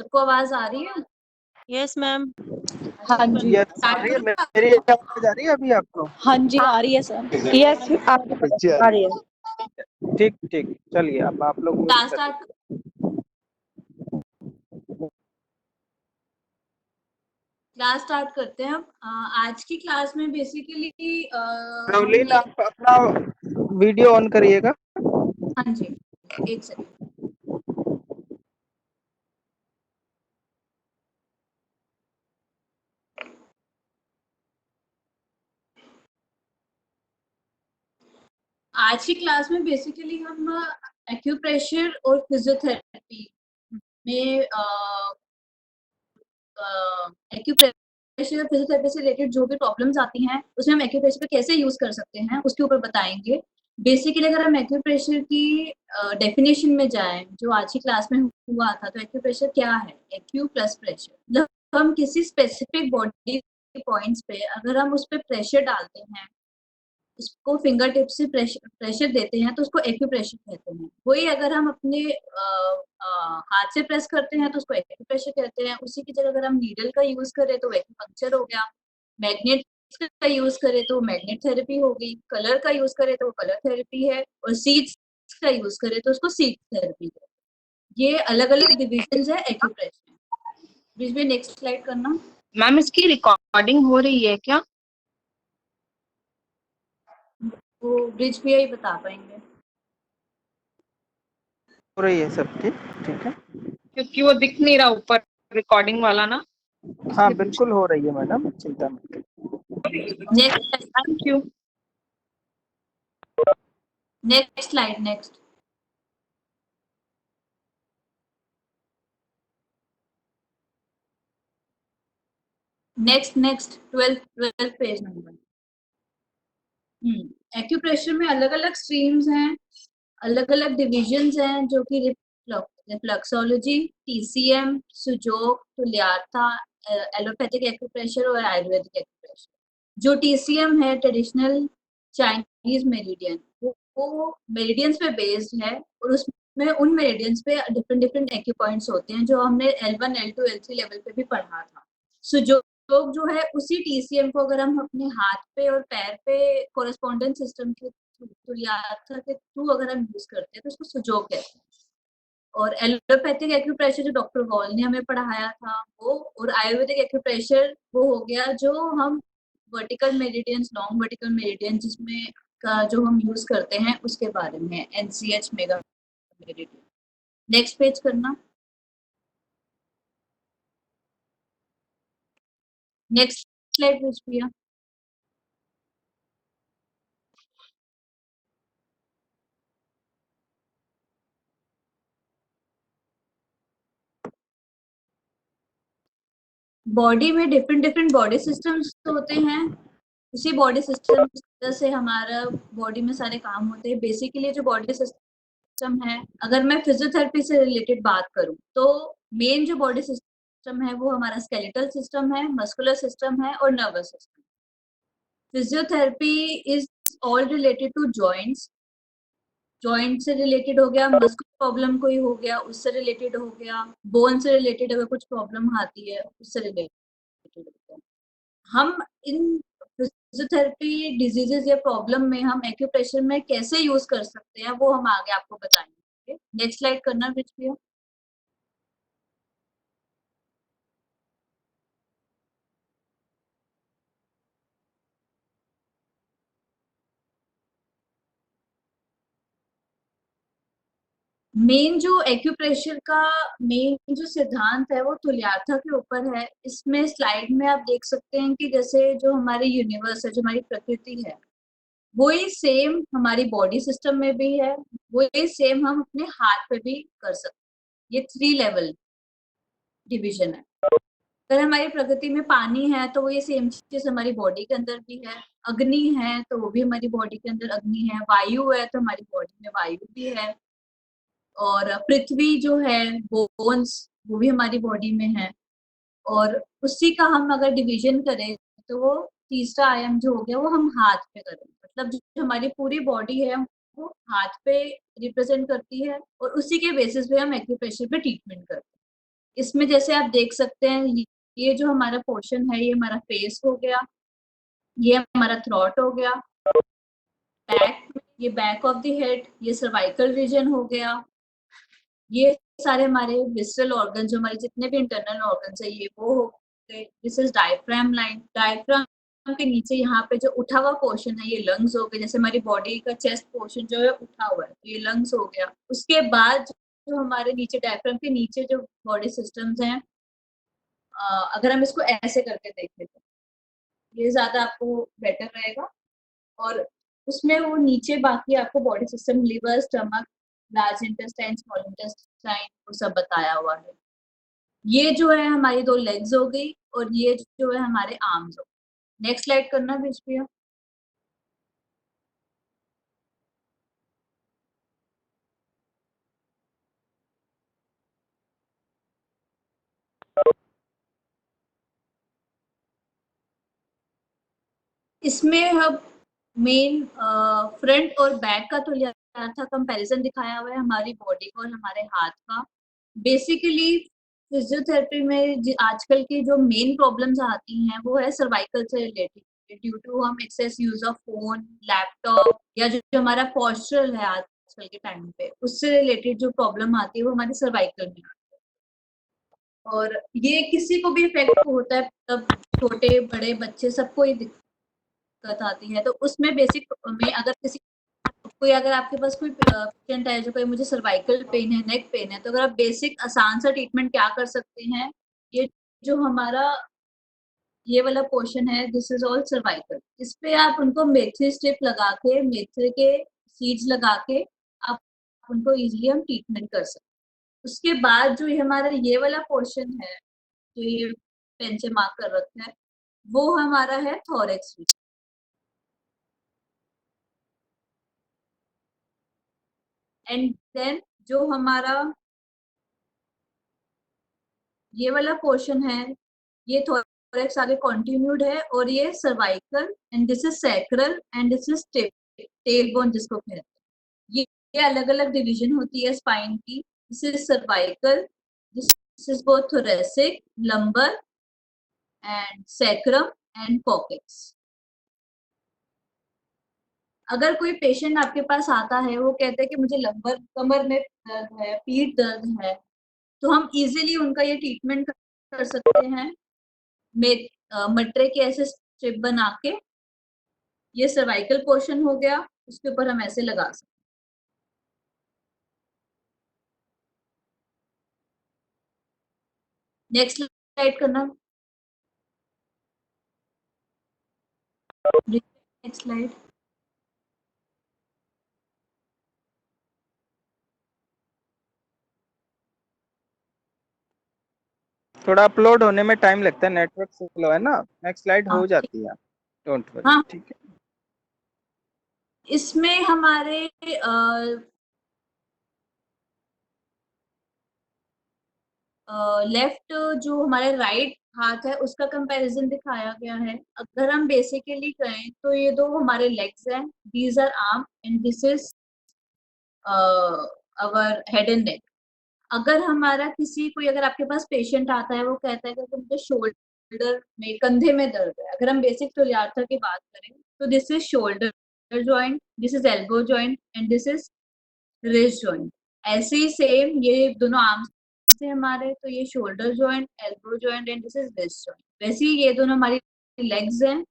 सबको आवाज आ रही है? Yes ma'am. हाँ जी। यस आ रही है, मेरी आवाज आ रही है अभी आपको? हाँ जी आ रही है सर। यस आ रही है। ठीक ठीक, चलिए अब आप लोग क्लास स्टार्ट करते हैं। अब आज की क्लास में बेसिकली प्रवलीन आप अपना वीडियो ऑन करिएगा। हाँ जी, एक सेकंड। आज की क्लास में बेसिकली हम एक्यूप्रेशर और फिजियोथेरेपी में एक्यूप्रेशर और फिजियोथेरेपी से रिलेटेड जो भी प्रॉब्लम्स आती हैं उसमें हम एक्यूप्रेशर को कैसे यूज कर सकते हैं उसके ऊपर बताएंगे। बेसिकली अगर हम एक्यूप्रेशर की डेफिनेशन में जाएं जो आज की क्लास में हुआ था, तो एक्यूप्रेशर क्या है? एक्यू प्लस प्रेशर, मतलब हम किसी स्पेसिफिक बॉडी पॉइंट्स पे अगर हम उस पर प्रेशर डालते हैं, उसको फिंगर टिप से प्रेशर देते हैं तो उसको एक्यूप्रेशर कहते हैं। वही अगर हम अपने हाथ से प्रेस करते हैं तो उसको एक्यूप्रेशर कहते हैं। उसी की जगह अगर हम नीडल का यूज करें तो एक्यूपंक्चर हो गया, मैग्नेट का यूज करें तो मैग्नेट थेरेपी होगी, कलर का यूज करें तो कलर थेरेपी है, और सीड्स का यूज करें तो उसको सीड थेरेपी है। ये अलग अलग डिविजन है एक्यूप्रेशर। बीच में नेक्स्ट स्लाइड करना। मैम इसकी रिकॉर्डिंग हो रही है क्या? वो ब्रिज भी यही बता पाएंगे। हो रही है सब ठीक है, क्योंकि वो दिख नहीं रहा ऊपर रिकॉर्डिंग वाला ना। हाँ बिल्कुल हो रही है मैडम, चिंता मत करिए। Thank you. Next slide. Next next 12th page number. Acupressure में अलग अलग स्ट्रीम्स हैं, अलग अलग डिविजन्स हैं, जो कि रिफ्लेक्सोलॉजी, टीसीएम, सुजोग, तुल्याथा, एलोपैथिक एक्यूप्रेशर और आयुर्वेदिक एक्यूप्रेशर। जो टीसीएम है ट्रेडिशनल चाइनीज मेरिडियन, वो मेरिडियंस पे बेस्ड है, और उसमें उन मेरिडियंस पे डिफरेंट डिफरेंट एक्यू पॉइंट्स होते हैं जो हमने L1, L2, L3 लेवल पे भी पढ़ा था। सुजोग जो है उसी टीसीएम को अगर हम अपने हाथ पे और पैर पे कोरेस्पोंडेंस सिस्टम के तुल्याथा के थ्रू अगर हम यूज करते हैं तो उसको सुजोग कहते हैं। और एलोपैथिक एक्यूप्रेशर जो डॉक्टर वॉल ने हमें पढ़ाया था वो, और आयुर्वेदिक एक्यूप्रेशर वो हो गया जो हम vertical meridians, long vertical meridian जिसमें का जो हम यूज करते हैं उसके बारे में, NCH mega meridian. Next page करना। नेक्स्ट स्लाइड पेज प्रिया। बॉडी में डिफरेंट डिफरेंट बॉडी सिस्टम्स होते हैं। उसी बॉडी सिस्टम से हमारा बॉडी में सारे काम होते हैं। बेसिकली जो बॉडी सिस्टम है, अगर मैं फिजियोथेरेपी से रिलेटेड बात करूं तो मेन जो बॉडी सिस्टम है वो हमारा स्केलेटल सिस्टम है, मस्कुलर सिस्टम है और nervous system. Physiotherapy is all related to joints. Joint से रिलेटेड हो गया, मस्कुलर प्रॉब्लम कोई हो गया उससे रिलेटेड हो गया, बोन से रिलेटेड अगर कुछ प्रॉब्लम आती है उससे रिलेटेड हो गया। हम इन फिजियोथेरेपी डिजीजेस या प्रॉब्लम में हम एक्यूप्रेशर में कैसे यूज कर सकते हैं वो हम आगे आपको बताएंगे। नेक्स्ट स्लाइड करना प्लीज। मेन जो एक्यूप्रेशर का मेन जो सिद्धांत है वो तुल्याथा के ऊपर है। इसमें स्लाइड में आप देख सकते हैं कि जैसे जो हमारे यूनिवर्स है, जो हमारी प्रकृति है, वही सेम हमारी बॉडी सिस्टम में भी है, वही सेम हम अपने हाथ पे भी कर सकते हैं। ये 3 लेवल डिवीजन है। अगर हमारी प्रकृति में पानी है तो वो ये सेम चीज हमारी बॉडी के अंदर भी है। अग्नि है तो वो भी हमारी बॉडी के अंदर अग्नि है। वायु है तो हमारी बॉडी में वायु भी है। और पृथ्वी जो है, बोन्स, वो भी हमारी बॉडी में है। और उसी का हम अगर डिवीजन करें तो वो तीसरा आयाम जो हो गया वो हम हाथ पे करें। मतलब जो हमारी पूरी बॉडी है वो हाथ पे रिप्रेजेंट करती है, और उसी के बेसिस पे हम एक्यूप्रेशर पे ट्रीटमेंट करते हैं। इसमें जैसे आप देख सकते हैं, ये जो हमारा पोर्शन है, ये हमारा फेस हो गया, ये हमारा थ्रोट हो गया, बैक, ये बैक ऑफ द हेड, ये सर्वाइकल रीजन हो गया, ये सारे हमारे विसरल ऑर्गन, जो हमारे जितने भी इंटरनल ऑर्गन है, ये वो हो गए। This is diaphragm line. Diaphragm के नीचे यहाँ पे जो उठा हुआ पोर्शन है, ये लंग्स हो गए। जैसे हमारी बॉडी का चेस्ट पोर्शन जो है उठा हुआ है, तो ये लंग्स हो गया। उसके बाद जो हमारे नीचे डायफ्राम के नीचे जो बॉडी सिस्टम्स हैं, अगर हम इसको ऐसे करके देखें तो ये ज्यादा आपको बेटर रहेगा। और उसमें वो नीचे बाकी आपको body system, liver, stomach, large intestine, small intestine, वो सब बताया हुआ है। ये जो है हमारी 2 लेग्स हो गई, और ये जो है हमारे आर्म्स हो गए। नेक्स्ट स्लाइड करना बीच में। इसमें हम मेन फ्रंट और बैक का तो लिया था, कंपैरिजन दिखाया हुआ है हमारी बॉडी का और हमारे हाथ का। बेसिकली फिजियोथेरेपी में आजकल की जो मेन प्रॉब्लम्स आती हैं वो है सर्वाइकल से रिलेटेड, ड्यू टू हम excess use of phone, laptop, या जो हमारा पॉस्चर है आजकल के टाइम पे, उससे रिलेटेड जो प्रॉब्लम आती है वो हमारे सर्वाइकल में आती है। और ये किसी को भी इफेक्ट होता है, तब छोटे बड़े बच्चे सबको ही दिक्कत आती है। तो उसमें बेसिक में अगर किसी कोई, अगर आपके पास कोई पेशेंट है जो कोई मुझे सर्वाइकल पेन है, नेक पेन है, तो अगर आप बेसिक आसान सा ट्रीटमेंट क्या कर सकते हैं, ये जो हमारा ये वाला पोर्शन है, दिस इज ऑल सर्वाइकल। इस पे आप उनको मेथी स्ट्रिप लगा के, मेथी के सीड्स लगा के आप उनको इजीली हम ट्रीटमेंट कर सकते हैं। उसके बाद जो ये हमारा ये वाला पोर्शन है, जो ये पेन से मार्क कर रखा है, वो हमारा है थोरेक्स रीजन। एंड देन जो हमारा ये वाला पोर्शन है, ये थोरेक्स आगे कंटिन्यूड है, और ये cervical, and this is sacral, and this is tail bone जिसको कहते हैं। ये अलग अलग डिवीजन होती है स्पाइन की। This is cervical, this is both thoracic, lumbar and sacrum and coccyx. अगर कोई पेशेंट आपके पास आता है, वो कहते हैं कि मुझे लंबर, कमर में दर्द है, पीठ दर्द है, तो हम इजीली उनका ये ट्रीटमेंट कर सकते हैं। मटरे के ऐसे स्ट्रिप बना के, ये सर्वाइकल पोर्शन हो गया, उसके ऊपर हम ऐसे लगा सकते हैं। नेक्स्ट स्लाइड करना। Next slide. थोड़ा अपलोड होने में टाइम लगता है, नेटवर्क स्लो है ना। नेक्स्ट स्लाइड हो हाँ, जाती है, डोंट वरी। हाँ, ठीक है। इसमें हमारे लेफ्ट जो हमारे राइट हाथ है उसका कंपैरिजन दिखाया गया है। अगर हम बेसिकली कहें तो ये 2 हमारे लेग्स हैं, these are arm, and this is our head and neck. अगर हमारा किसी कोई, अगर आपके पास पेशेंट आता है, वो कहता है कि मुझे शोल्डर में, कंधे में दर्द है, अगर हम बेसिक तुल्यता की बात करें तो this is shoulder joint, this is elbow joint, and this is wrist joint. ऐसे ही सेम ये दोनों आर्म्स से हमारे, तो ये shoulder joint, elbow joint, and this is wrist joint. वैसे ही ये दोनों हमारी लेग्स हैं।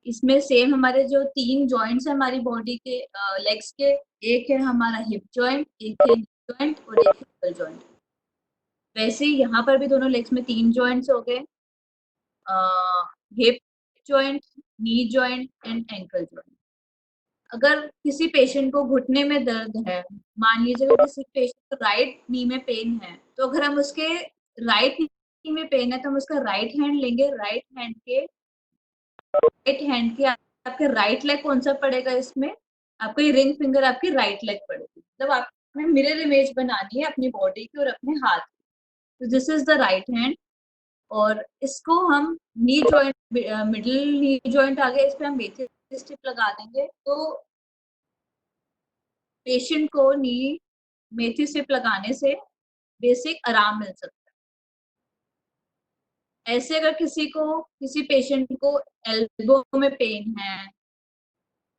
इसमें सेम हमारे जो 3 जॉइंट्स है हमारी बॉडी के, लेग्स के, एक है हमारा हिप जॉइंट, एक है जॉइंट, और एक है जॉइंट। वैसे ही यहाँ पर भी दोनों लेग्स में 3 जॉइंट्स हो गए, hip joint, knee joint, and ankle joint. अगर किसी पेशेंट को घुटने में दर्द है, मान लीजिए किसी पेशेंट को राइट नी में पेन है, तो अगर हम उसके राइट नी में पेन है तो हम उसका राइट हैंड लेंगे, राइट हैंड के आपके राइट लेग कौन सा पड़ेगा इसमें, आपको ये रिंग फिंगर आपकी राइट लेग पड़ेगी। मतलब आपने मिरर इमेज बनानी है अपनी बॉडी की और अपने हाथ की। तो this is the right hand, और इसको हम knee joint, middle knee joint आ गया, इस पे हम मेथी स्ट्रिप लगा देंगे, तो पेशेंट को नी मेथी स्ट्रिप लगाने से बेसिक आराम मिल सकता है। ऐसे अगर किसी पेशेंट को एल्बो में पेन है,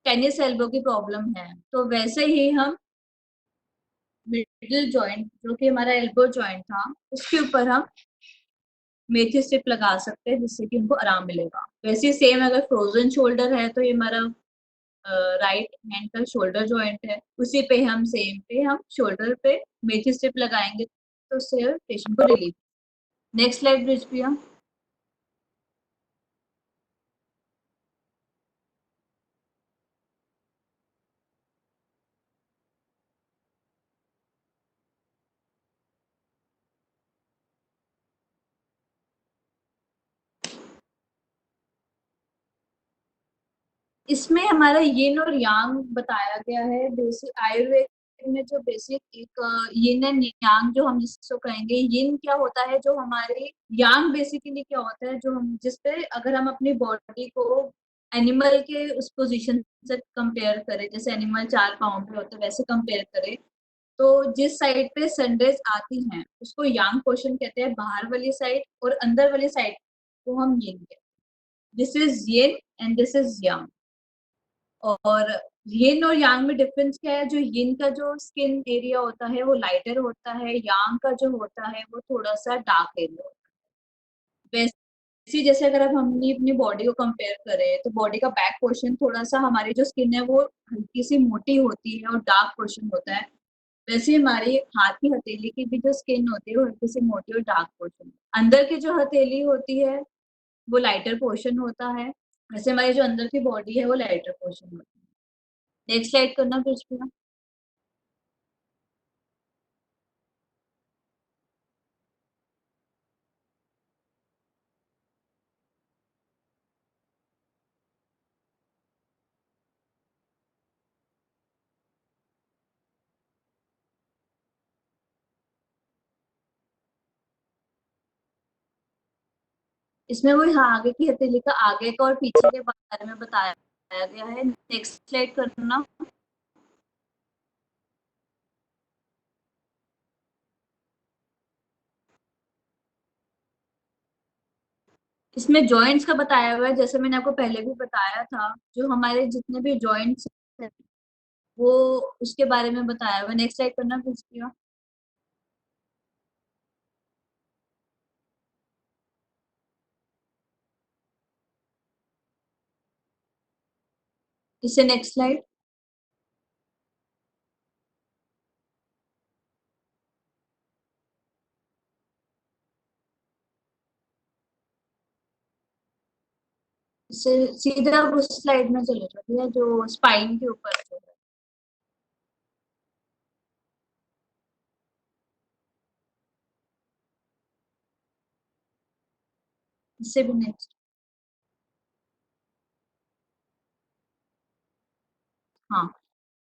टेनिस एल्बो की प्रॉब्लम है, तो वैसे ही हम मिडिल जॉइंट जो कि हमारा एल्बो जॉइंट था, उसके ऊपर हम मेथी स्ट्रिप लगा सकते हैं, जिससे कि उनको आराम मिलेगा। वैसे सेम अगर फ्रोजन शोल्डर है तो ये हमारा राइट हैंड का शोल्डर जॉइंट है, उसी पे हम सेम पे हम शोल्डर पे मेथी स्ट्रिप लगाएंगे तो उससे पेशेंट को रिलीफ। नेक्स्ट स्लाइड ब्रिज प्रिया। इसमें हमारा यिन और यांग बताया गया है। बेसिक आयुर्वेद में जो बेसिक एक यिन एंड यांग जो हम जिसको कहेंगे, यिन क्या होता है जो हमारे, यांग बेसिकली क्या होता है जो हम जिसपे अगर हम अपनी बॉडी को एनिमल के उस पोजीशन से कंपेयर करें, जैसे एनिमल 4 पाँव पे होते हैं वैसे कंपेयर करें, तो जिस साइड पे सनरेज आती हैं उसको यांग पोर्शन कहते हैं, बाहर वाली साइड, और अंदर वाली साइड को हम यिन कहते हैं। This is yin and this is yang. और यिन और यांग में डिफरेंस क्या है, जो यिन का जो स्किन एरिया होता है वो लाइटर होता है, यांग का जो होता है वो थोड़ा सा डार्क एरिया होता है। वैसे जैसे अगर अब हमने अपनी बॉडी को कंपेयर करें तो बॉडी का बैक पोर्शन थोड़ा सा, हमारी जो स्किन है वो हल्की सी मोटी होती है और डार्क पोर्शन होता है, वैसे हमारी हाथ की हथेली की भी जो स्किन होती है वो हल्की सी मोटी और डार्क पोर्शन। अंदर की जो हथेली होती है वो लाइटर पोर्शन होता है, वैसे हमारी जो अंदर की बॉडी है वो लाइटर पोर्शन होती है। नेक्स्ट स्लाइड करना कृष्णा। इसमें वो हाँ आगे की हथेली का आगे का और पीछे के बारे में बताया गया है। नेक्स्ट स्लाइड करना। इसमें जॉइंट्स का बताया हुआ है, जैसे मैंने आपको पहले भी बताया था, जो हमारे जितने भी जॉइंट्स हैं वो उसके बारे में बताया हुआ है। नेक्स्ट स्लाइड करना प्लीज। इससे नेक्स्ट स्लाइड। इससे सीधा उस स्लाइड में चले जाती है जो स्पाइन के ऊपर जो है। इससे भी नेक्स्ट। हाँ,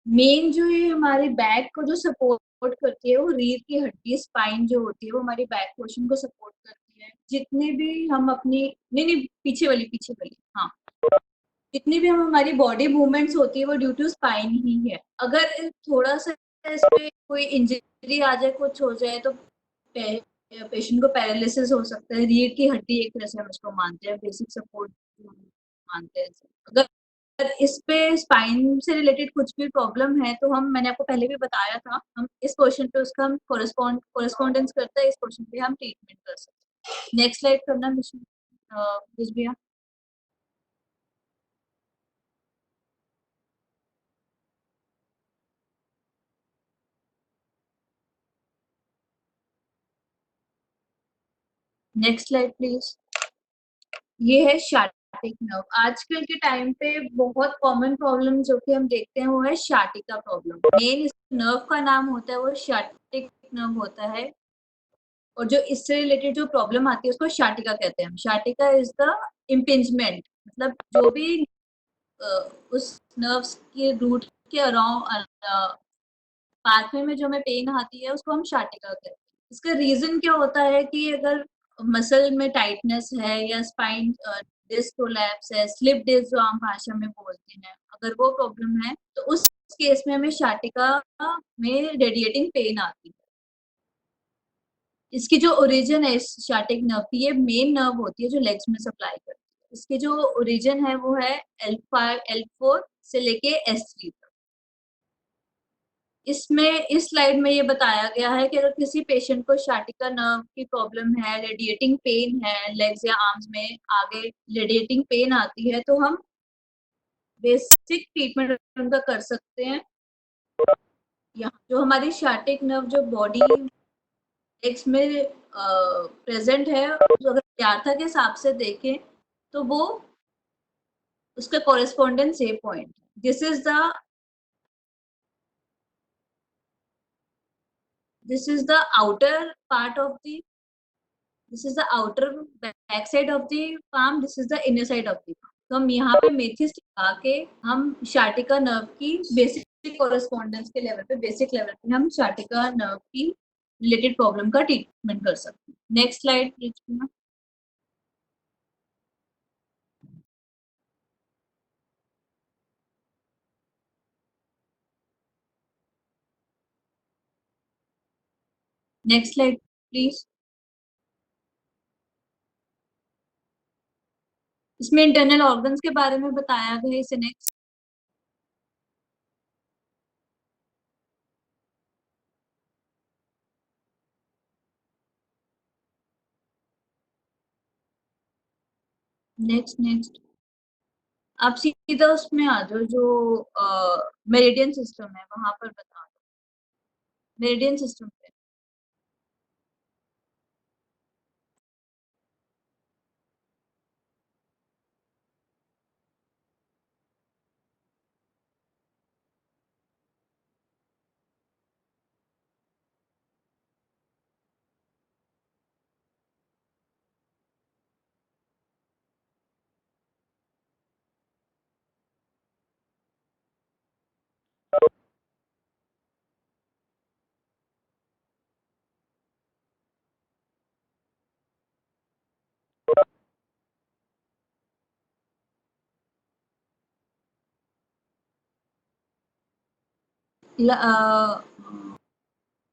मेन जो ये हमारे बैक को जो सपोर्ट करती है वो रीढ़ की हड्डी, स्पाइन जो होती है वो हमारी बैक पोर्शन को सपोर्ट करती है। जितने भी हम अपनी, नहीं नहीं पीछे वाली हाँ, जितनी भी हम हमारी बॉडी मूवमेंट्स होती है वो ड्यू टू स्पाइन ही है। अगर थोड़ा सा इस पे कोई इंजरी आ जाए, कुछ हो जाए तो पेशेंट को पैरालिसिस हो सकता है। रीढ़ की हड्डी एक तरह से हम इसको मानते हैं, बेसिक सपोर्ट मानते हैं। अगर इस पे स्पाइन से रिलेटेड कुछ भी प्रॉब्लम है तो हम, मैंने आपको पहले भी बताया था, हम इस क्वेश्चन पे उसका हम कोरेस्पॉन्डेंस करते हैं, इस क्वेश्चन पे हम ट्रीटमेंट कर सकते हैं। नेक्स्ट स्लाइड करना मिशन भैया। Next slide please. ये है शार्टिक नर्व। आजकल के टाइम पे बहुत कॉमन प्रॉब्लम जो कि हम देखते हैं वो है शार्टिका प्रॉब्लम। मेन इस नर्व का नाम होता है वो शार्टिक नर्व होता है, और जो इससे रिलेटेड जो प्रॉब्लम आती है उसको शार्टिका कहते हैं। शार्टिका इज द इम्पिंजमेंट, मतलब जो भी अ, उस नर्व्स के रूट के अराउंड पाथवे में जो हमें पेन आती है उसको हम शार्टिका कहते हैं। इसका रीजन क्या होता है कि अगर मसल में टाइटनेस है या स्पाइन डिस्क प्रोलैप्स है, स्लिप डिस्क जो आम भाषा में बोलते हैं, अगर वो प्रॉब्लम है तो उस केस में हमें शार्टिका में रेडिएटिंग पेन आती है। इसकी जो ओरिजिन है इस शार्टिक नर्व की, ये मेन नर्व होती है जो लेग्स में सप्लाई करती है। इसकी जो ओरिजिन है वो है L5 L4 से लेके S3 तक। इसमें इस स्लाइड में ये बताया गया है कि अगर किसी पेशेंट को शार्टिका नर्व की प्रॉब्लम है, रेडिएटिंग पेन है, लेग्स या आर्म्स में आगे रेडिएटिंग पेन आती है, तो हम बेसिक ट्रीटमेंट उनका कर सकते हैं। यहाँ जो हमारी शार्टिक नर्व जो बॉडी लेग्स में प्रेजेंट है, तो अगर यार्था के हिसाब से देखें तो वो उसका कॉरेस्पॉन्डेंस ये point, this is the outer part of the this is the outer back side of the palm, this is the inner side of the palm। तो हम यहाँ पे मेथिस लगा के हम शार्टिका नर्व की बेसिक कॉरेस्पॉन्डेंस के लेवल पे, बेसिक लेवल पे हम शार्टिका नर्व की रिलेटेड प्रॉब्लम का ट्रीटमेंट कर सकते हैं। Next slide please. Next slide please. इसमें इंटरनल ऑर्गन्स के बारे में बताया गया है। इसे नेक्स्ट। नेक्स्ट नेक्स्ट आप सीधा उसमें आ जाओ, जो मेरिडियन सिस्टम है वहां पर बता दो, मेरिडियन सिस्टम पे।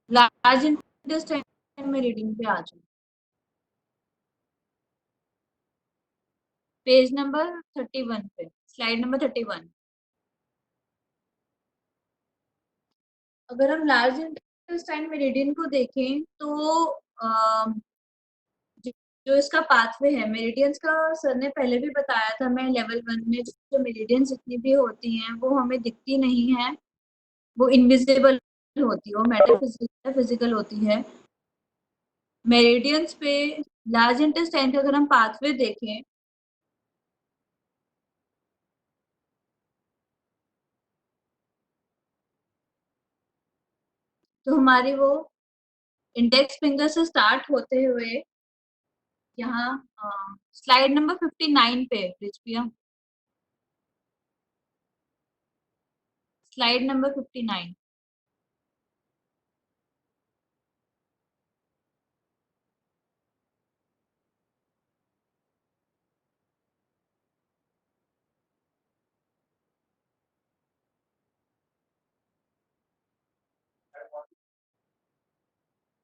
लार्ज इंटेस्टाइन में रीडिंग पे आ जाओ, पेज नंबर 31 पे, स्लाइड नंबर 31। अगर हम लार्ज इंटेस्टाइन मेरिडियन को देखें तो जो इसका पाथवे है मेरिडियंस का, सर ने पहले भी बताया था, मैं लेवल 1 में जो मेरिडियंस जितनी भी होती हैं वो हमें दिखती नहीं है, वो इनविजिबल होती है, वो मेटाफिजिकल फिजिकल होती है। मेरिडियंस पे लार्ज इंटेस्टाइन का अगर हम पाथवे देखें तो हमारी वो इंडेक्स फिंगर से स्टार्ट होते हुए यहाँ स्लाइड नंबर 59 पे please Priya, slide number 59।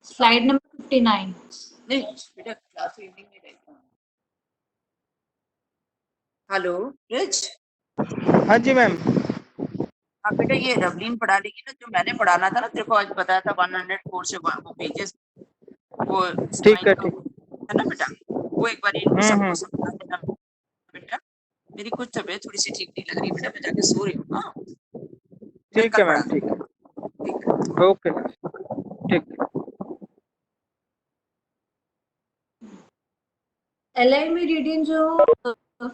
Slide number 59। नहीं बेटा क्लास इवनिंग में रहता हूँ। Hello rich. हाँ जी मैम। हाँ बेटा ये रवलीन पढ़ा लेगी ना, जो मैंने पढ़ाना था ना तेरे को आज बताया था 104 से वो पेजेस, वो ठीक है ठीक। है ना बेटा, वो एक बार इनको सबको समझा देना बेटा। मेरी कुछ तबीयत थोड़ी सी ठीक नहीं लग रही बेटा, मैं जाके सो रही हूँ। हाँ ठीक है मैम, ठीक है, ओके ठीक। एलआई मेरिडियन जो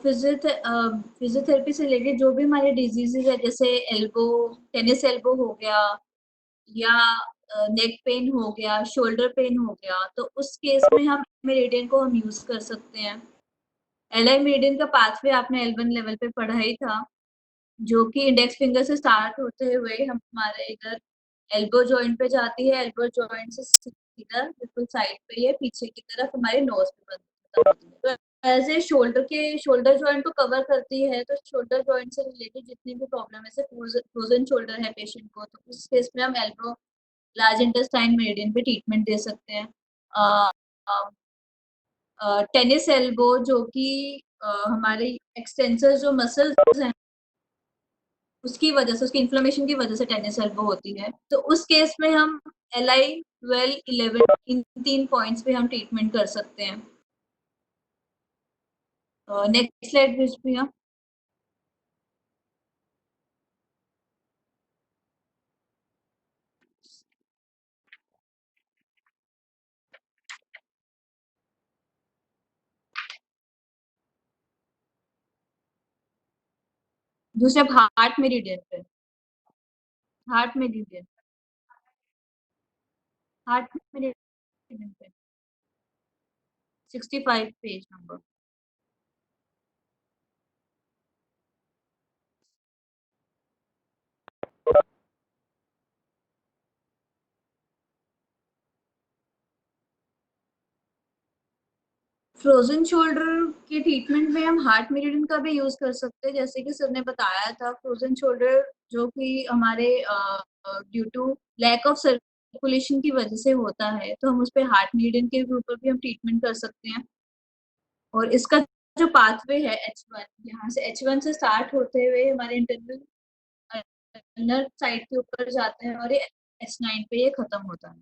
फिजियोथेरेपी से रिलेटेड जो भी हमारे डिजीजेज है, जैसे एल्बो, टेनिस एल्बो हो गया, या नेक पेन हो गया, शोल्डर पेन हो गया, तो उस केस में हम मेरिडियन को हम यूज कर सकते हैं। एलआई मेरिडियन का पाथवे आपने L1 लेवल पे पढ़ा ही था, जो कि इंडेक्स फिंगर से स्टार्ट होते हुए हमारे इधर एल्बो जॉइंट पे जाती है, एल्बो जॉइंट से सीधा बिल्कुल साइड पे ये पीछे की तरफ हमारे नोज पे खत्म होती है। तो ऐसे शोल्डर जॉइंट को कवर करती है, तो शोल्डर जॉइंट से रिलेटेड जितनी भी प्रॉब्लम है, जैसे फ्रोजन शोल्डर है पेशेंट को, तो उस केस में हम एल्बो लार्ज इंटेस्टाइन मेरिडियन पे ट्रीटमेंट दे सकते हैं। टेनिस एल्बो, जो कि हमारे एक्सटेंसर जो मसल्स हैं उसकी वजह से, उसकी इन्फ्लेमेशन की वजह से टेनिस एल्बो होती है। तो उस केस में हम LI 12, 11 इन 3 पॉइंट्स पे हम ट्रीटमेंट कर सकते हैं। नेक्स्ट स्लाइड प्रिया। दूसरा हार्ट मेरिडियन पे, हार्ट मेरिडियन, हार्ट मेरिडियन पे 65 पेज नंबर। फ्रोजन शोल्डर के ट्रीटमेंट में हम हार्ट मेरिडियन का भी यूज कर सकते हैं, जैसे कि सर ने बताया था। फ्रोजन शोल्डर जो कि हमारे due to lack of circulation की वजह से होता है, तो हम उस पे हार्ट मेरिडियन के ऊपर भी हम ट्रीटमेंट कर सकते हैं। और इसका जो पाथवे है H1, यहाँ से H1 से स्टार्ट होते हुए हमारे इंटरनल साइड के ऊपर जाते हैं और ये H9 पे ये खत्म होता है।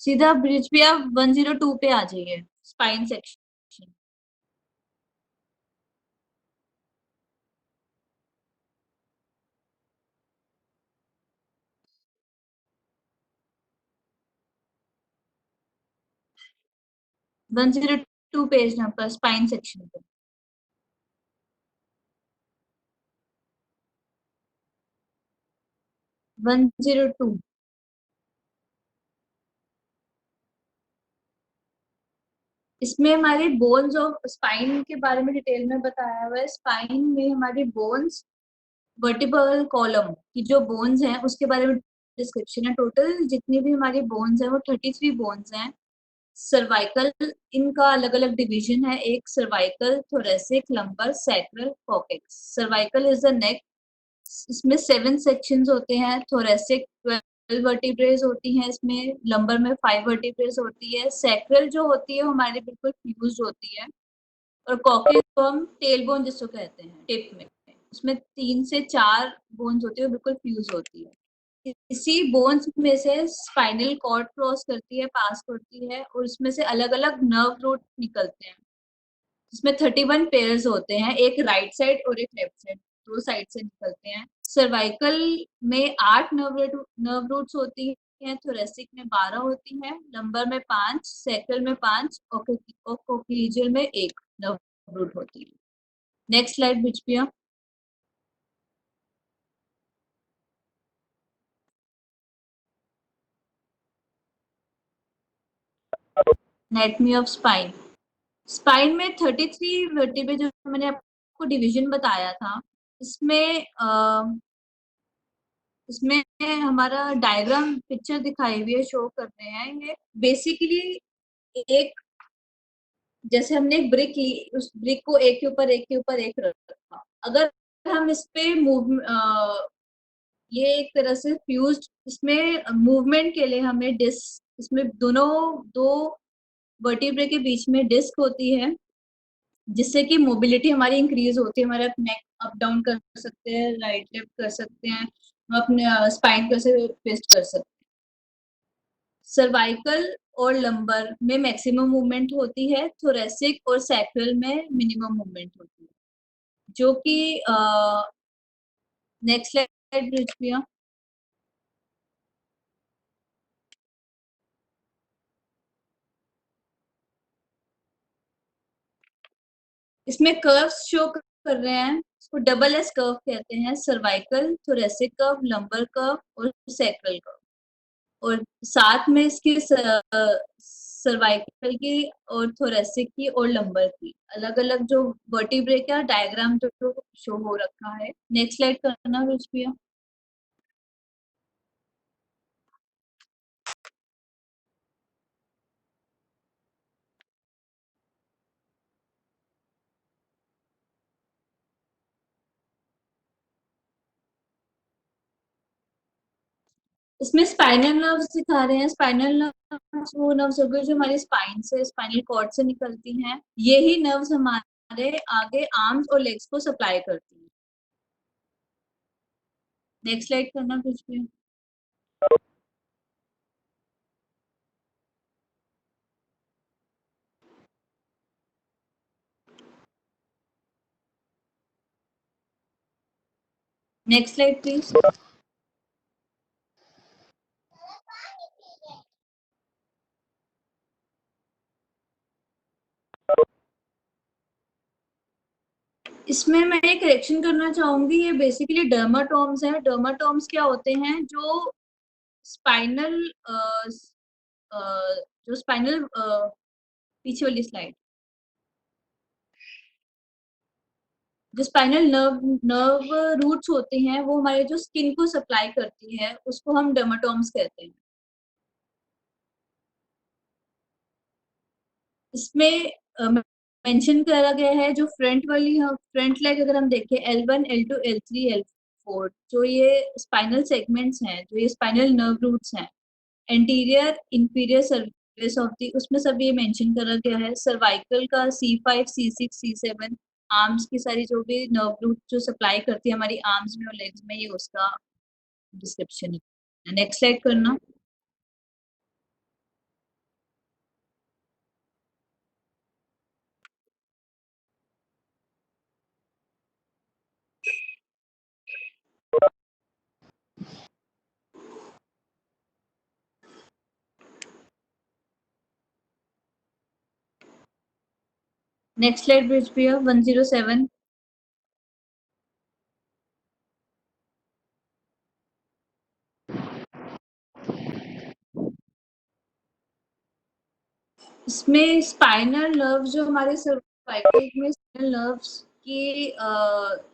सीधा ब्रिज पे आप 102 पे आ जाइए, spine section. One zero two page number, spine section पे। 102। इसमें हमारे बोन्स ऑफ स्पाइन के बारे में डिटेल में बताया हुआ है। स्पाइन में हमारी बोन्स, वर्टिब्रल कॉलम की जो बोन्स हैं उसके बारे में डिस्क्रिप्शन है। टोटल जितनी भी हमारी बोन्स हैं वो 33 बोन्स हैं। सर्वाइकल, इनका अलग अलग डिवीजन है। एक cervical, thoracic, lumbar, sacral, coccyx. Cervical is the neck, इसमें 7 सेक्शंस होते हैं। थोरेसिक 12 वर्टिब्रेज होती हैं इसमें, लंबर में 5 वर्टिब्रेज होती है। सैक्रल जो होती है वो हमारी बिल्कुल फ्यूज होती है। और कॉकेक्स को हम टेल बोन जिसको कहते हैं टिप में, उसमें 3 से 4 बोन्स होती है, बिल्कुल फ्यूज होती है। इसी बोन्स में से स्पाइनल कॉर्ड क्रॉस करती है, पास करती है, और उसमें से अलग अलग नर्व रूट निकलते हैं, जिसमें 31 पेयर्स होते हैं, एक राइट साइड और एक लेफ्ट साइड, दो साइड से निकलते हैं। सर्वाइकल में 8 नर्व रूट्स होती हैं, थोरेसिक में 12 होती हैं, लंबर में 5, सैक्रल में 5 और कोक्लीजियल में 1 नर्व रूट होती है। नेक्स्ट स्लाइड बिचपिया। Anatomy of spine. स्पाइन में 33 वर्टिब्रे जो मैंने आपको डिवीजन बताया था, इसमें इसमें हमारा डायग्राम पिक्चर दिखाई हुई है, शो कर रहे हैं। ये बेसिकली एक, जैसे हमने एक ब्रिक ली, उस ब्रिक को एक के ऊपर एक के ऊपर एक रखा। अगर हम इस पे ये एक तरह से फ्यूज्ड, इसमें मूवमेंट के लिए हमें डिस्क, इसमें दोनों दो वर्टिब्रे के बीच में डिस्क होती है, जिससे कि मोबिलिटी हमारी इंक्रीज होती है। हमारा नेक अप डाउन कर सकते हैं, राइट लेफ्ट कर सकते हैं, हम अपने स्पाइन कैसे ट्विस्ट कर सकते हैं। सर्वाइकल और लंबर में मैक्सिमम मूवमेंट होती है, थोरेसिक और सैक्रल में मिनिमम मूवमेंट होती है, जो कि नेक्स्ट स्लाइड प्रिया। इसमें कर्व्स शो कर रहे हैं, इसको डबल एस कर्व कहते हैं। Cervical, thoracic curve, lumbar curve और सैक्रल कर्व। और साथ में इसकी सर्वाइकल की और थोरेसिक की और लंबर की अलग अलग जो वर्टिब्रे का डायग्राम जो शो हो रखा है। नेक्स्ट स्लाइड करना रुचिया। इसमें स्पाइनल नर्व्स दिखा रहे हैं। स्पाइनल नर्व्स वो नर्व्स हो गई जो हमारी स्पाइन से, स्पाइनल कॉर्ड से निकलती हैं। यही नर्व्स हमारे आगे आर्म्स और लेग्स को सप्लाई करती हैं। नेक्स्ट स्लाइड करना कुछ भी। Next slide please. इसमें मैं एक करेक्शन करना चाहूंगी, ये बेसिकली डर्माटोम्स है। डर्माटोम्स क्या होते हैं? जो स्पाइनल जो स्पाइनल पीछे वाली स्लाइड, जो स्पाइनल नर्व रूट्स होते हैं वो हमारे जो स्किन को सप्लाई करती है उसको हम डर्माटोम्स कहते हैं। इसमें मेंशन करा गया है जो फ्रंट लेग अगर हम देखें L1, L2, L3, L4, जो ये स्पाइनल सेगमेंट्स हैं, जो ये स्पाइनल नर्व रूट्स हैं, anterior inferior service of the, उसमें सब ये मेंशन करा गया है। सर्वाइकल का C5, C6, C7, आर्म्स की सारी जो भी नर्व रूट जो सप्लाई करती है हमारी आर्म्स में और लेग्स में, ये उसका डिस्क्रिप्शन है। नेक्स्ट स्लाइड करना। नेक्स्ट स्लाइड ब्रिज भैया 107। इसमें स्पाइनल नर्व्स जो हमारे सर्वाइकल में स्पाइनल नर्व्स की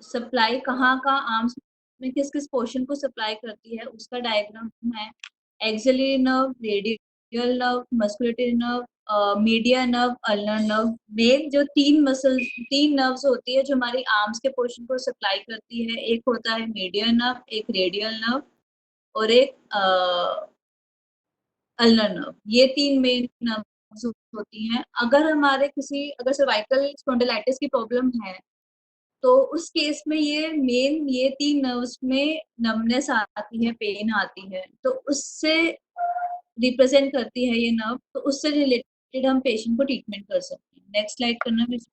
सप्लाई कहाँ आर्म्स में किस किस पोर्शन को सप्लाई करती है उसका डायग्राम है। Axillary nerve, radial nerve, musculatory nerve, media nerve, ulnar nerve. Main जो तीन नर्व्स होती है जो हमारी आर्म्स के पोर्शन को सप्लाई करती है, एक होता है मीडियन नर्व, एक रेडियल नर्व और एक अल्नर नर्व। ये तीन मेन नर्व्स होती हैं। अगर सर्वाइकल स्पॉन्डिलाइटिस की प्रॉब्लम है तो उस केस में ये तीन नर्व्स में नमनेस आती है, पेन आती है, तो उससे रिप्रेजेंट करती है ये नर्व, तो उससे रिलेटेड हम पेशेंट को ट्रीटमेंट कर सकते हैं। नेक्स्ट स्लाइड करना प्लीज।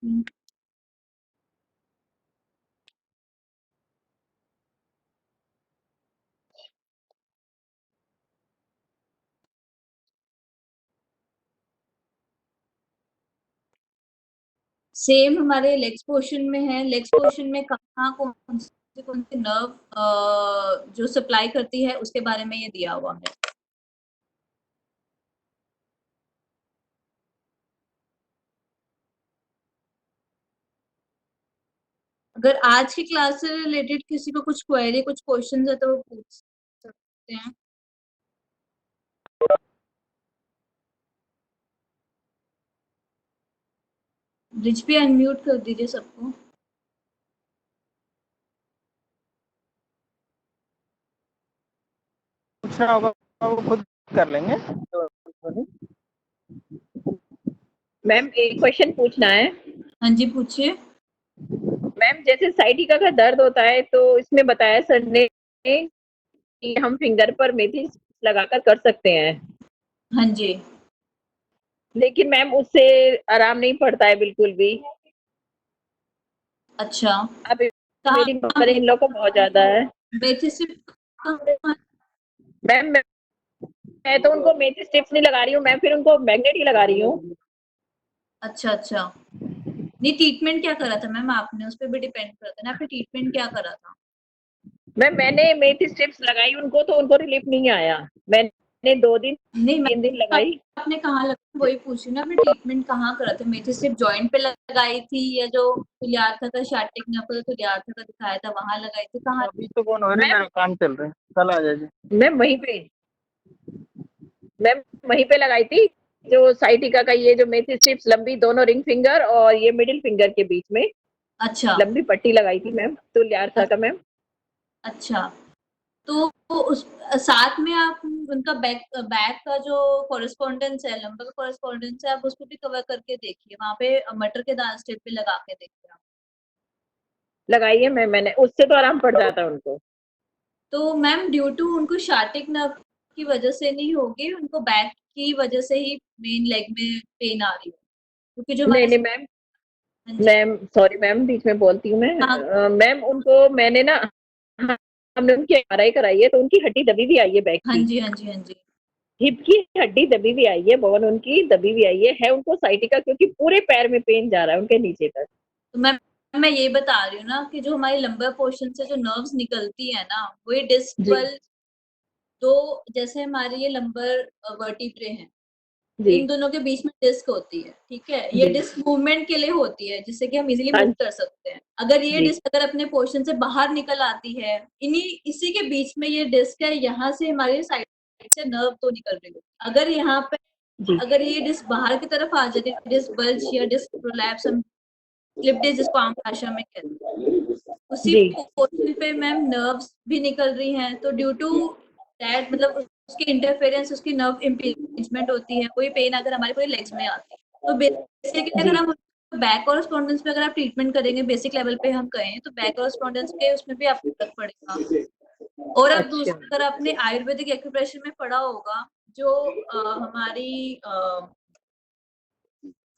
सेम हमारे लेग्स पोर्शन में है। लेग्स पोर्शन में कहाँ कौन से नर्व जो सप्लाई करती है उसके बारे में ये दिया हुआ है। अगर आज की क्लास से रिलेटेड किसी को कुछ क्वेरी, कुछ क्वेश्चन है तो वो पूछ सकते हैं। ब्रिज पे अनम्यूट कर दीजिए सबको। पूछना होगा वो खुद कर लेंगे। मैम एक क्वेश्चन पूछना है। हाँ जी पूछिए। मैम जैसे साइटिका का दर्द होता है तो इसमें बताया सर ने कि हम फिंगर पर मेथी लगाकर कर सकते हैं, हाँ जी। लेकिन मैम उससे आराम नहीं पड़ता है बिल्कुल भी। अच्छा, अब मेरी मदर इन लॉ को बहुत ज्यादा है। मेथी सिर्फ मैम मैं तो उनको मेथी स्ट्रिप्स नहीं लगा रही हूँ, मैं फिर उनको मैग्नेट ही लगा रही हूँ। अच्छा अच्छा, नहीं ट्रीटमेंट क्या करा था मैम आपने? उस पर भी डिपेंड करता है ना, आपने ट्रीटमेंट क्या करा था? मैंने मेथी स्ट्रिप्स लगाई उनको तो उनको रिलीफ नहीं आया। मैंने 2 दिन नहीं 3 दिन लगाई। आपने कहाँ लगा, वही पूछ रही ना, आपने ट्रीटमेंट कहाँ करा था? मेथी सिर्फ जॉइंट पे लगाई थी या जो तुलियार्था का शार्टिक नकल तुलियार्था का दिखाया था वहां लगाई थी? कहाँ? अभी तो कौन हो रही है, मेरा काम चल रहा है, कल आ जाइए। मैम वहीं पे लगाई थी जो साइटिका का ये जो मेथी स्ट्रिप्स लंबी दोनों रिंग फिंगर और ये मिडिल फिंगर के बीच में अच्छा लंबी पट्टी लगाई थी मैम तुलियार्था का मैम। अच्छा, तो उस साथ में आप उनका बैक बैक का जो कॉरेस्पॉन्डेंस है, लंबा का कॉरेस्पॉन्डेंस है, आप उसको भी कवर करके देखिए। वहां पे मटर के दाल स्ट्रिप भी लगा के देखिए आप। लगाइए मैंने, उससे तो आराम पड़ जाता है उनको। तो मैम ड्यू टू उनको शार्टिक नर्व की वजह से नहीं होगी, उनको बैक की वजह से ही मेन लेग में पेन आ रही है, क्योंकि जो नहीं हमारे। नहीं मैम, हाँ जी। मैम सॉरी मैम, बीच में बोलती हूँ मैं। हाँ मैम उनको मैंने ना, हाँ, हमने उनकी एमआरआई कराई है, तो उनकी हड्डी दबी भी आई है बैक हाँ की। जी, हाँ जी, हाँ जी। हिप की हड्डी दबी भी आई है, बोन उनकी दबी भी आई है उनको साइटिका, क्योंकि पूरे पैर में पेन जा रहा है उनके नीचे तक। तो मैं ये बता रही हूँ ना कि जो हमारे लंबा पोर्शन से जो नर्व्स निकलती है ना, वही डिस्क जी बल। तो जैसे हमारे ये लंबर वर्टिब्रे हैं, जी इन दोनों के बीच में डिस्क होती है, ठीक है। ये जी। डिस्क मूवमेंट के लिए होती है, जिससे कि हम इजीली हाँ मूव कर सकते हैं। अगर ये जी डिस्क अगर अपने पोर्शन से बाहर निकल आती है, इसी के बीच में ये डिस्क है, यहाँ से हमारे साइड से नर्व तो निकल रही है। अगर यहाँ पे जी अगर ये डिस्क बाहर की तरफ आ जाती है, डिस्क बल्ज या डिस्क प्रोलैप्स, हम स्लिप डिस्क जिसको आम भाषा में कहते हैं, उसी जी पोर्शन पे मैम नर्व्स भी निकल रही हैं। तो ड्यू टू दैट, मतलब उसकी इंटरफेरेंस, उसकी नर्व इम्पीचमेंट होती है, कोई पेन अगर हमारे पूरे लेग्स में आती है। तो बेसिकली अगर जी हम बैक कॉरेस्पॉन्डेंस पे अगर आप ट्रीटमेंट करेंगे, बेसिक लेवल पे हम कहें, तो बैक कॉरेस्पॉन्डेंस के उसमें भी आपको फर्क पड़ेगा। और अब अच्छा दूसरा, अगर आपने आयुर्वेदिक एक्यूप्रेशर में पढ़ा होगा, जो हमारी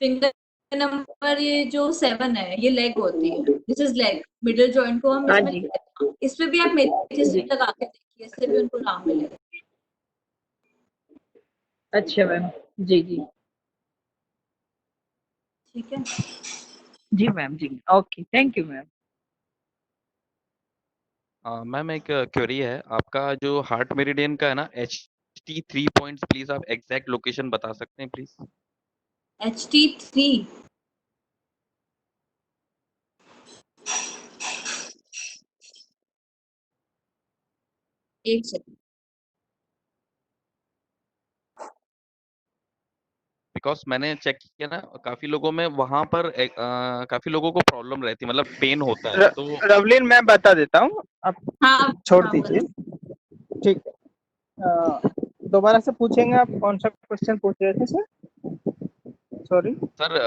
फिंगर नंबर ये जो 7 है, ये लेग होती है, this is leg, middle joint को हम हाँ इसमें जी कहते हैं। इस पे भी आप मेथी जी। स्टिक लगा के देखिए, इससे भी उनको आराम मिलेगा। अच्छा मैम, जी जी ठीक है। जी मैम, जी okay, thank you ma'am. Ma'am एक क्वेरी है, आपका जो हार्ट मेरिडियन का है ना HT3 पॉइंट्स, प्लीज आप एग्जैक्ट लोकेशन बता सकते हैं प्लीज? HT3 एक सेकंड। बिकॉज मैंने चेक किया ना, काफी लोगों में वहां पर काफी लोगों को प्रॉब्लम रहती है, मतलब पेन होता है तो। रवलीन मैं बता देता हूँ, आप हाँ छोड़ हाँ, दीजिए। ठीक है, दोबारा से पूछेंगे आप कौन सा क्वेश्चन पूछ रहे थे sir? Sorry sir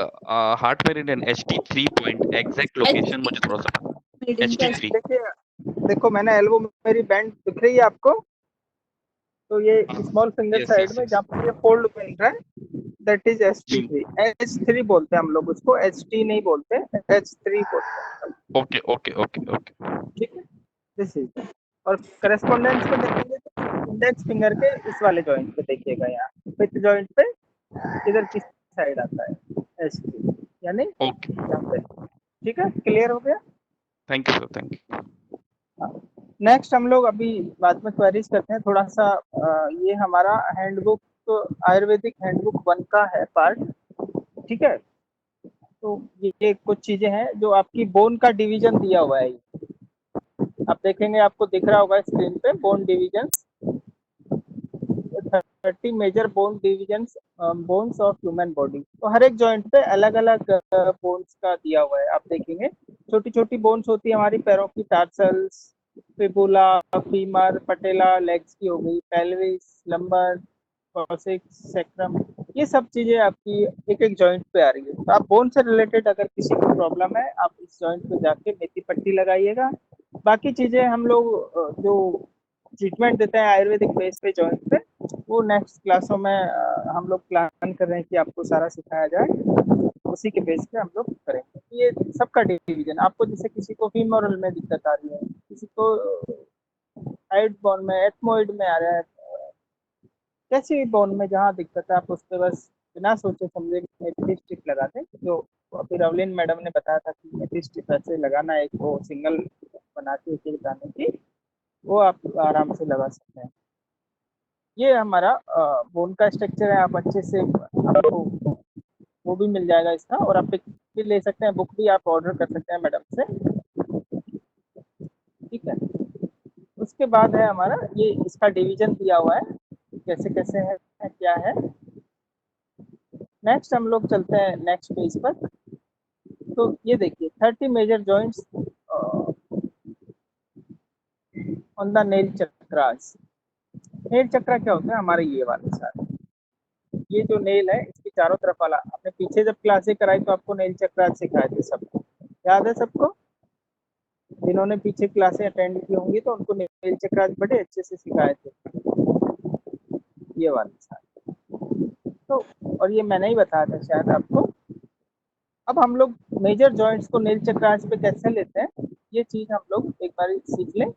heart meridian HT3 point exact location मुझे थोड़ा सा HT3। देखिए, देखो मैंने एल्बो मेरी बैंड दिख रही है आपको? तो ये small finger yes side yes में यस। जहाँ पर ये फोल्ड मिल रहा है, that is ji. HT3। H3 बोलते हैं हम लोग उसको, HT नहीं बोलते, H3 बोलते हैं। Okay okay okay okay. ठीक है, दिस इज। और करेस्पॉन्डेंस पे देखेंगे तो इंडेक्स फिंगर के इस वाले जॉइंट पे देखिएगा, यहाँ फिफ्थ जॉइंट पे इधर किस साइड आता है H3, यानी ओके, यहाँ पे। ठीक है, क्लियर हो गया? Thank you sir, thank you. Next हम लोग अभी बाद में क्वेरीज करते हैं थोड़ा सा। ये हमारा हैंडबुक, तो आयुर्वेदिक हैंडबुक 1 का है पार्ट। ठीक है, तो ये कुछ चीजें हैं जो आपकी बोन का डिवीजन दिया हुआ है। आप देखेंगे, आपको दिख रहा होगा स्क्रीन पे bone division, 30 major bone division bones of human body. तो हर एक जॉइंट पे अलग अलग बोन्स का दिया हुआ है। आप देखेंगे छोटी छोटी बोन्स होती है हमारी पैरों की, टार्सल्स, फिबुला, फीमर, पटेला, लेग्स की हो गई, पेल्विस, लंबर, कॉक्सिक्स, सेक्रम, ये सब चीजें आपकी एक एक जॉइंट पे आ रही है। तो आप बोन से रिलेटेड अगर किसी को प्रॉब्लम है, आप इस जॉइंट पे जाके मेथी पट्टी लगाइएगा। बाकी चीजें हम लोग जो ट्रीटमेंट देते हैं आयुर्वेदिक बेस पे जॉइंट पे, वो नेक्स्ट क्लासों में हम लोग प्लान कर रहे हैं कि आपको सारा सिखाया जाए, उसी के बेस पे हम लोग करेंगे। ये सबका डिवीजन आपको, जैसे किसी को फीमोरल में दिक्कत आ रही है, किसी को हाइड बोन में, एथमोइड में आ रहा है, कैसी भी बोन में जहाँ दिक्कत है, आप उस पर बस बिना सोचे समझे मेथी स्टिक लगा दें। जो अभी रवलिन मैडम ने बताया था कि मेथी स्टिक ऐसे लगाना, एक वो सिंगल बना के एक एक दाने की, वो आप आराम से लगा सकते हैं। ये हमारा बोन का स्ट्रक्चर है। आप अच्छे से, आपको वो भी मिल जाएगा इसका, और आप पिक भी ले सकते हैं, बुक भी आप ऑर्डर कर सकते हैं मैडम से। ठीक है, उसके बाद है हमारा ये, इसका डिवीजन दिया हुआ है कैसे कैसे है क्या है। नेक्स्ट हम लोग चलते हैं नेक्स्ट पेज पर। तो ये देखिए 30 major joints on the nail chakras. Nail chakra क्या होता है? हमारा ये वाला सारा, ये जो नेल है इसके चारों तरफ वाला, आपने पीछे जब क्लासेस कराई तो आपको नेल चक्रा सिखाए थे सबको, याद है सबको? जिन्होंने पीछे क्लासें अटेंड की होंगी तो उनको नेल चक्रा बड़े अच्छे से सिखाए थे, ये वाला सारा। तो और ये मैंने ही बताया था शायद आपको। अब हम लोग मेजर जॉइंट्स को नेल चक्रांश पे कैसे लेते हैं, ये चीज हम लोग एक बार सीख लें।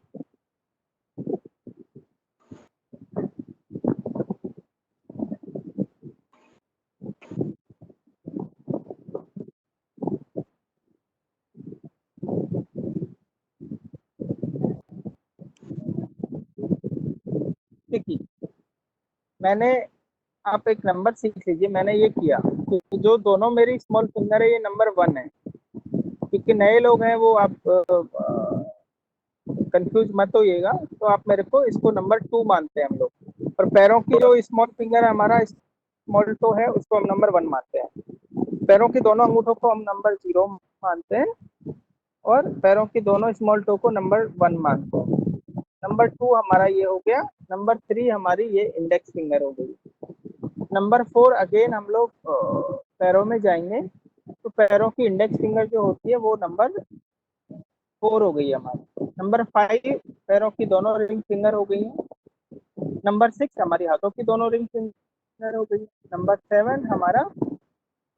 देखिए, मैंने, आप एक नंबर सीख लीजिए, मैंने ये किया कि जो दोनों मेरी स्मॉल फिंगर है ये नंबर 1 है, क्योंकि नए लोग हैं वो आप कंफ्यूज मत होइएगा, तो आप मेरे को इसको नंबर 2 मानते हैं हम लोग, और पैरों की जो स्मॉल फिंगर है हमारा स्मॉल टो है उसको हम नंबर 1 मानते हैं। पैरों के दोनों अंगूठों को हम नंबर 0 मानते हैं और पैरों की दोनों स्मॉल टो को नंबर 1 मानते हैं। नंबर 2 हमारा ये हो गया, नंबर 3 हमारी ये इंडेक्स फिंगर हो गई। नंबर 4 अगेन हम लोग पैरों में जाएंगे, तो पैरों की इंडेक्स फिंगर जो होती है वो नंबर 4 हो गई हमारी। नंबर 5 पैरों की दोनों रिंग फिंगर हो गई है। नंबर 6 हमारी हाथों की दोनों रिंग फिंगर हो गई। नंबर 7 हमारा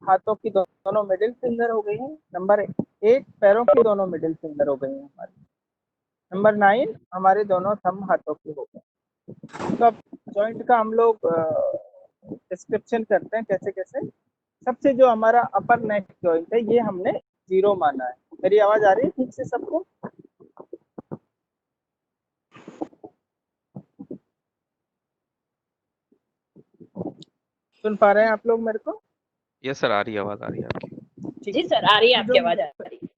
हाथों की दोनों मिडिल फिंगर हो गई है। नंबर 8 पैरों की दोनों मिडिल फिंगर हो गई है हमारी। नंबर 9 हमारे दोनों थंब हाथों के हो गए। तो अब जॉइंट का हम लोग डिस्क्रिप्शन करते हैं कैसे कैसे। सबसे जो हमारा अपर नेक जॉइंट है ये हमने 0 माना है। मेरी आवाज आ रही है ठीक से सबको? सुन पा रहे हैं आप लोग मेरे को? यस सर, आ रही है, आवाज आ रही है आपकी। ठीक जी है। सर, आ रही है तो आपकी आवाज, आ रही है।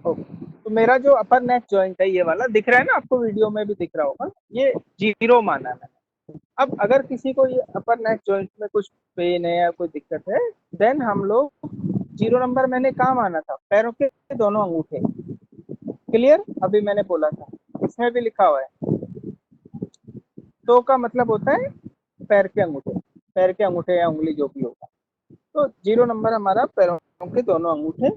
ओके, तो मेरा जो अपर नेक जॉइंट है ये वाला दिख रहा है ना आपको, वीडियो में भी दिख रहा होगा, ये 0 माना है मैंने। अब अगर किसी को ये अपर नेक जॉइंट में कुछ पेन है या कोई दिक्कत है, देन हम लोग 0 नंबर मैंने कहाँ माना था? पैरों के दोनों अंगूठे। क्लियर? अभी मैंने बोला था, इसमें भी लिखा हुआ है। तो का मतलब होता है पैर के अंगूठे, पैर के अंगूठे या उंगली जो भी होगा। तो 0 नंबर हमारा पैरों के दोनों अंगूठे।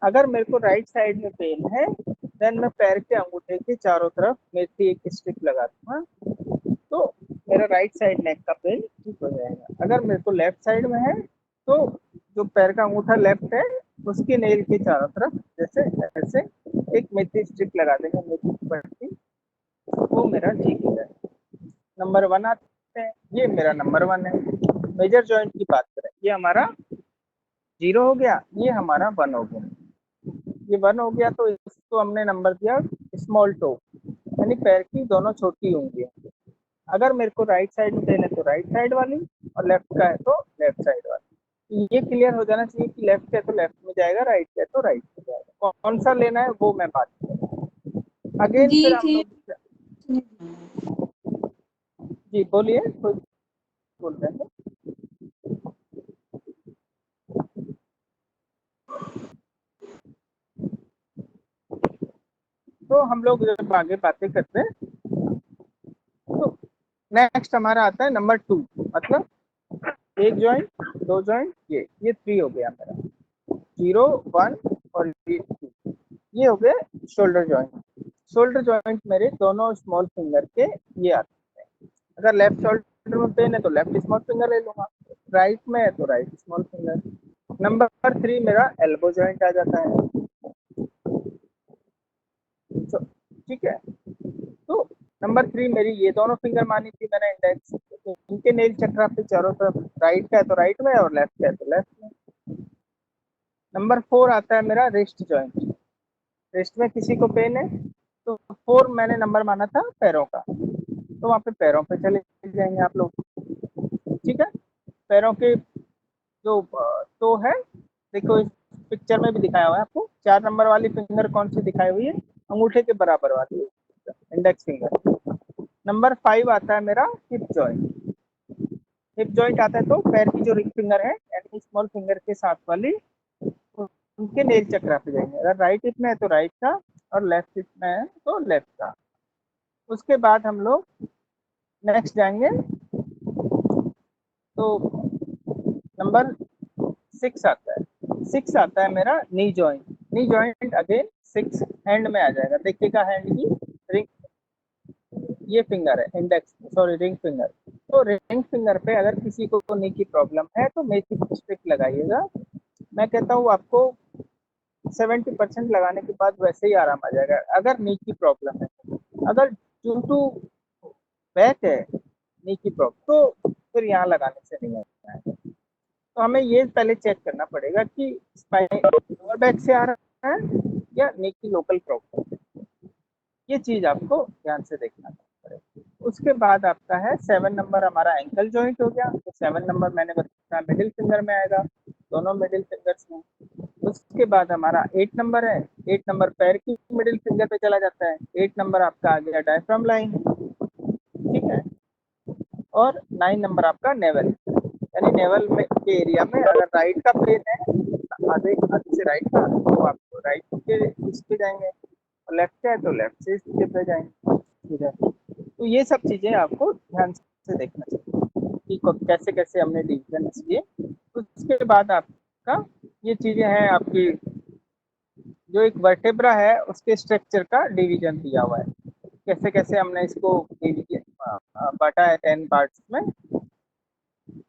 अगर मेरे को राइट साइड में पेन है, देन मैं पैर के अंगूठे के चारों तरफ मेथी एक स्ट्रिप लगा दूंगा, तो मेरा राइट साइड नेक का पेन ठीक हो जाएगा। अगर मेरे को लेफ्ट साइड में है, तो जो पैर का अंगूठा लेफ्ट है उसके नेल के चारों तरफ जैसे ऐसे एक मेथी स्ट्रिप लगा देंगे, मेथी की पट्टी, वो मेरा ठीक हो जाएगा। नंबर 1 आते हैं, ये मेरा नंबर 1 है। मेजर जॉइंट की बात करें, ये हमारा 0 हो गया, ये हमारा 1 हो गया। ये 1 हो गया तो इसको हमने नंबर दिया स्मॉल टो, यानी पैर की दोनों छोटी उंगलियां। अगर मेरे को राइट साइड में देना है तो राइट साइड वाली, और लेफ्ट का है तो लेफ्ट साइड वाली। ये क्लियर हो जाना चाहिए कि लेफ्ट है तो लेफ्ट में जाएगा, राइट है तो राइट में जाएगा। कौन सा लेना है वो मैं बात करूँ। अगेन फिर हम लोग, जी बोलिए, कोई बोल रहे हैं? तो हम लोग जब आगे बातें करते हैं, तो नेक्स्ट हमारा आता है नंबर 2, मतलब एक जॉइंट, 2 जॉइंट, ये 3 हो गया मेरा, 0 1 और ये 2, ये हो गए शोल्डर जॉइंट। शोल्डर जॉइंट मेरे दोनों स्मॉल फिंगर के ये आते हैं। अगर लेफ्ट शोल्डर में पेन है तो लेफ्ट स्मॉल फिंगर ले लूंगा, राइट में है तो राइट स्मॉल फिंगर। नंबर 3 मेरा एल्बो जॉइंट आ जाता है। तो ठीक है, तो नंबर 3 मेरी ये दोनों फिंगर मानी थी मैंने इंडेक्स, इनके नेल चक्रा पे चारों तरफ, राइट का है तो राइट में और लेफ्ट का है तो लेफ्ट में। नंबर 4 आता है मेरा रिस्ट जॉइंट। रिस्ट में किसी को पेन है तो 4 मैंने नंबर माना था पैरों का, तो वहाँ पे पैरों पे चले जाएंगे आप लोग। ठीक है, पैरों के जो तो है, देखो इस पिक्चर में भी दिखाया हुआ है आपको, 4 नंबर वाली फिंगर कौन सी दिखाई हुई है? अंगूठे के बराबर वाली, इंडेक्स फिंगर। नंबर 5 आता है मेरा हिप जॉइंट। हिप जॉइंट आता है तो पैर की जो रिंग फिंगर है यानी स्मॉल फिंगर के साथ वाली, उनके नेल चक्रा पे जाएंगे। अगर राइट हिप में है तो राइट का, और लेफ्ट हिप में है तो लेफ्ट का। उसके बाद हम लोग नेक्स्ट जाएंगे तो नंबर 6 आता है। 6 आता है मेरा knee joint. Knee joint again 6 hand में आ जाएगा। देखिएगा हैंड की रिंग, ये फिंगर है इंडेक्स, सॉरी रिंग फिंगर। तो रिंग फिंगर पे अगर किसी को नी की प्रॉब्लम है तो मेथी स्टिक लगाइएगा। मैं कहता हूँ आपको 70% लगाने के बाद वैसे ही आराम आ जाएगा अगर नी की प्रॉब्लम है। अगर ड्यू टू बैक है नी की प्रॉब्लम तो फिर यहाँ लगाने से नहीं आता है। तो हमें ये पहले चेक करना पड़ेगा कि स्पाइन लोअर बैक से आ रहा है या नी की लोकल प्रॉब्लम। ये चीज आपको ध्यान से देखना पड़ेगा। उसके बाद आपका है 7 नंबर हमारा एंकल जॉइंट हो गया। तो 7 नंबर मैंने बताया मिडिल फिंगर में आएगा, दोनों मिडिल फिंगर्स में। उसके बाद हमारा 8 नंबर है। 8 नंबर पैर की मिडिल फिंगर पे चला जाता है। 8 नंबर आपका आ गया डायफ्राम लाइन, ठीक है। और 9 नंबर आपका नेवल, यानी नेवल में के एरिया में अगर राइट का पेन है, आधे आधे से राइट का, तो आपको राइट के इस पे जाएंगे, और लेफ्ट है तो लेफ्ट से इसके पे जाएंगे, ठीक है। तो ये सब चीजें आपको ध्यान से देखना चाहिए कि कैसे कैसे हमने डिवीजन किए। उसके बाद आपका ये चीजें हैं आपकी, जो एक वर्टेब्रा है उसके स्ट्रक्चर का डिवीजन दिया हुआ है, कैसे कैसे हमने इसको बांटा है 10 पार्ट्स में।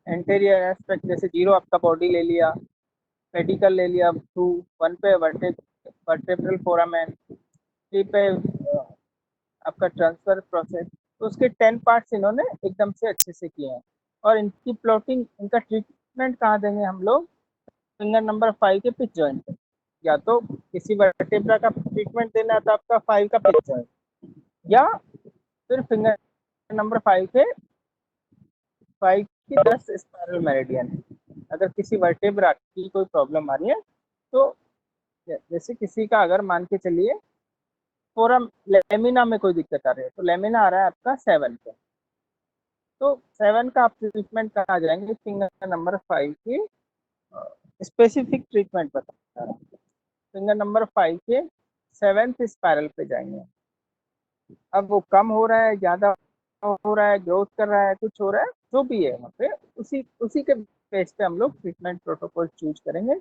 एंटेरियर एस्पेक्ट जैसे 0 आपका बॉडी ले लिया, पेडिकल ले लिया, 2 1 पे वर्टेब्रल फोरामेन, 3 पे आपका ट्रांसफर प्रोसेस। तो उसके 10 पार्ट्स इन्होंने एकदम से अच्छे से किए हैं। और इनकी प्लॉटिंग, इनका ट्रीटमेंट कहाँ देंगे हम लोग? फिंगर नंबर 5 के पिच जॉइंट पे। या तो किसी वर्टेब्रा का ट्रीटमेंट देना है तो आपका 5 का पिच जॉइंट, या फिर फिंगर नंबर 5 के 5 की 10 स्पाइरल मेरिडियन। अगर किसी वर्टेब्रा की कोई प्रॉब्लम आ रही है तो जैसे किसी का अगर मान के चलिए फोरम लेमिना में कोई दिक्कत आ रही है, तो लेमिना आ रहा है आपका 7 पे, तो 7 का आप ट्रीटमेंट कहाँ जाएंगे? फिंगर नंबर 5 की स्पेसिफिक ट्रीटमेंट बता रहा हूँ। फिंगर नंबर 5 के 7th स्पाइरल पे जाएंगे। अब वो कम हो रहा है, ज्यादा हो रहा है, ग्रोथ कर रहा है, कुछ हो रहा है, जो भी है वहाँ पे उसी के बेस पे हम लोग ट्रीटमेंट प्रोटोकॉल चूज करेंगे,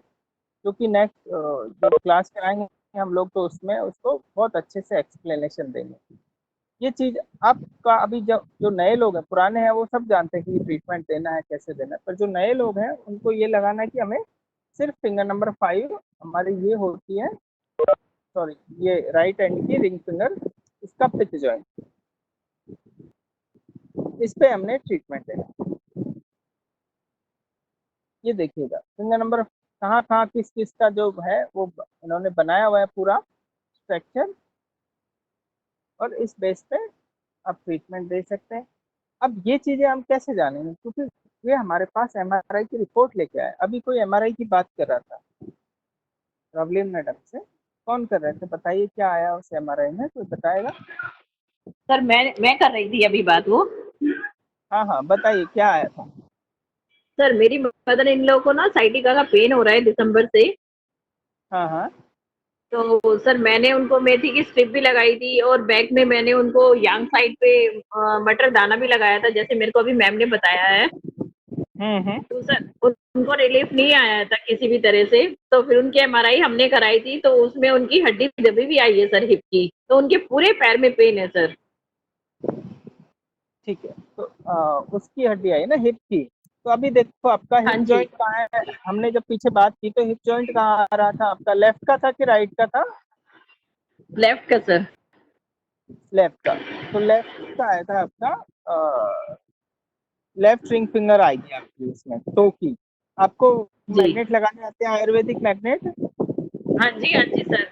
जो कि नेक्स्ट जो क्लास कराएंगे हम लोग तो उसमें उसको बहुत अच्छे से एक्सप्लेनेशन देंगे। ये चीज आपका अभी जो नए लोग हैं, पुराने हैं वो सब जानते हैं कि ट्रीटमेंट देना है, कैसे देना है, पर जो नए लोग हैं उनको ये लगाना है कि हमें सिर्फ फिंगर नंबर 5 हमारी ये होती है, सॉरी ये राइट हैंड की रिंग फिंगर, इसका पिच जॉइंट, इस पे हमने ट्रीटमेंट देना। ये देखिएगा फिंगर नंबर कहाँ किस किस का जो है वो इन्होंने बनाया हुआ है पूरा स्ट्रक्चर, और इस बेस पे आप ट्रीटमेंट दे सकते हैं। अब ये चीजें हम कैसे जानेंगे? क्योंकि ये हमारे पास एमआरआई की रिपोर्ट लेके आए। अभी कोई एमआरआई की बात कर रहा था प्रॉब्लम मैडम से, कौन कर रहे थे बताइए, क्या आया उस एमआरआई में, कोई बताएगा? सर मैं कर रही थी अभी बात वो। हाँ बताइए क्या आया था। सर मेरी मदर इन लोगों को ना साइटिका का पेन हो रहा है दिसंबर से। हाँ तो सर मैंने उनको मेथी की स्ट्रिप भी लगाई थी, और बैक में मैंने उनको यांग साइड पे मटर दाना भी लगाया था, जैसे मेरे को अभी मैम ने बताया है। तो सर उनको रिलीफ नहीं आया था किसी भी तरह से। तो फिर उनकी एमआरआई हमने कराई थी, तो उसमें उनकी हड्डी दबी भी आई है सर हिप की, तो उनके पूरे पैर में पेन है सर। ठीक है, तो उसकी हड्डी आई ना हिप की। तो अभी देखो आपका हाँ हिप जी, जॉइंट कहाँ है? हमने जब पीछे बात की तो हिप जॉइंट कहाँ आ रहा था आपका? लेफ्ट का था कि राइट का था? लेफ्ट का सर। लेफ्ट का। तो लेफ्ट का आया था आपका, लेफ्ट रिंग फिंगर आएगी आपकी इसमें टो की। आपको जी मैग्नेट लगाने आते हैं, आयुर्वेदिक मैग्नेट? हाँ जी सर।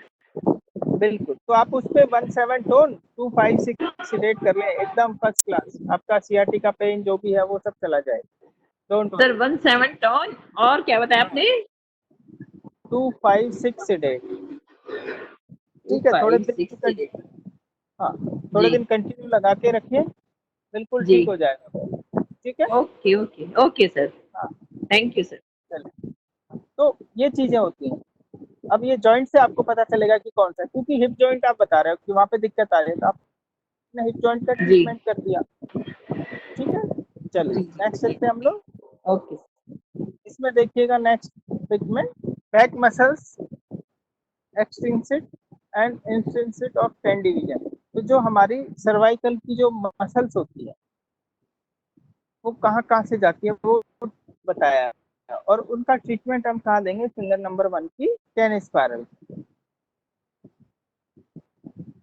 बिल्कुल, तो आप उस पे 17 टोन 256 सिलेक्ट कर लें, एकदम फर्स्ट क्लास। आपका सीआरटी का पेन जो भी है वो सब चला जाएगा, डोंट सर वरी। 17 टॉन, और क्या बताया आपने? 256 सिलेक्ट, ठीक है। थोड़े 5 6 दिन, 8 हाँ थोड़े जी दिन कंटिन्यू लगा के रखिए, बिल्कुल जी। ठीक हो जाएगा, ठीक है। ओके ओके ओके सर, हाँ थैंक यू सर। चलिए, तो ये चीजें होती हैं। अब ये जॉइंट से आपको पता चलेगा कि कौन सा, क्योंकि हिप जॉइंट आप बता रहे हो कि वहाँ पे दिक्कत आ रही है, तो आप आपने हिप जॉइंट का जी ट्रीटमेंट कर दिया, ठीक है। चलिए नेक्स्ट चलते हैं हम लोग। ओके इसमें देखिएगा next treatment, back muscles extrinsic and intrinsic of 10 division. तो जो हमारी सर्वाइकल की जो मसल्स होती है वो कहाँ कहाँ से जाती है वो बताया है। और उनका ट्रीटमेंट हम कहाँ देंगे, फिंगर नंबर 1 की 10 स्पायरल।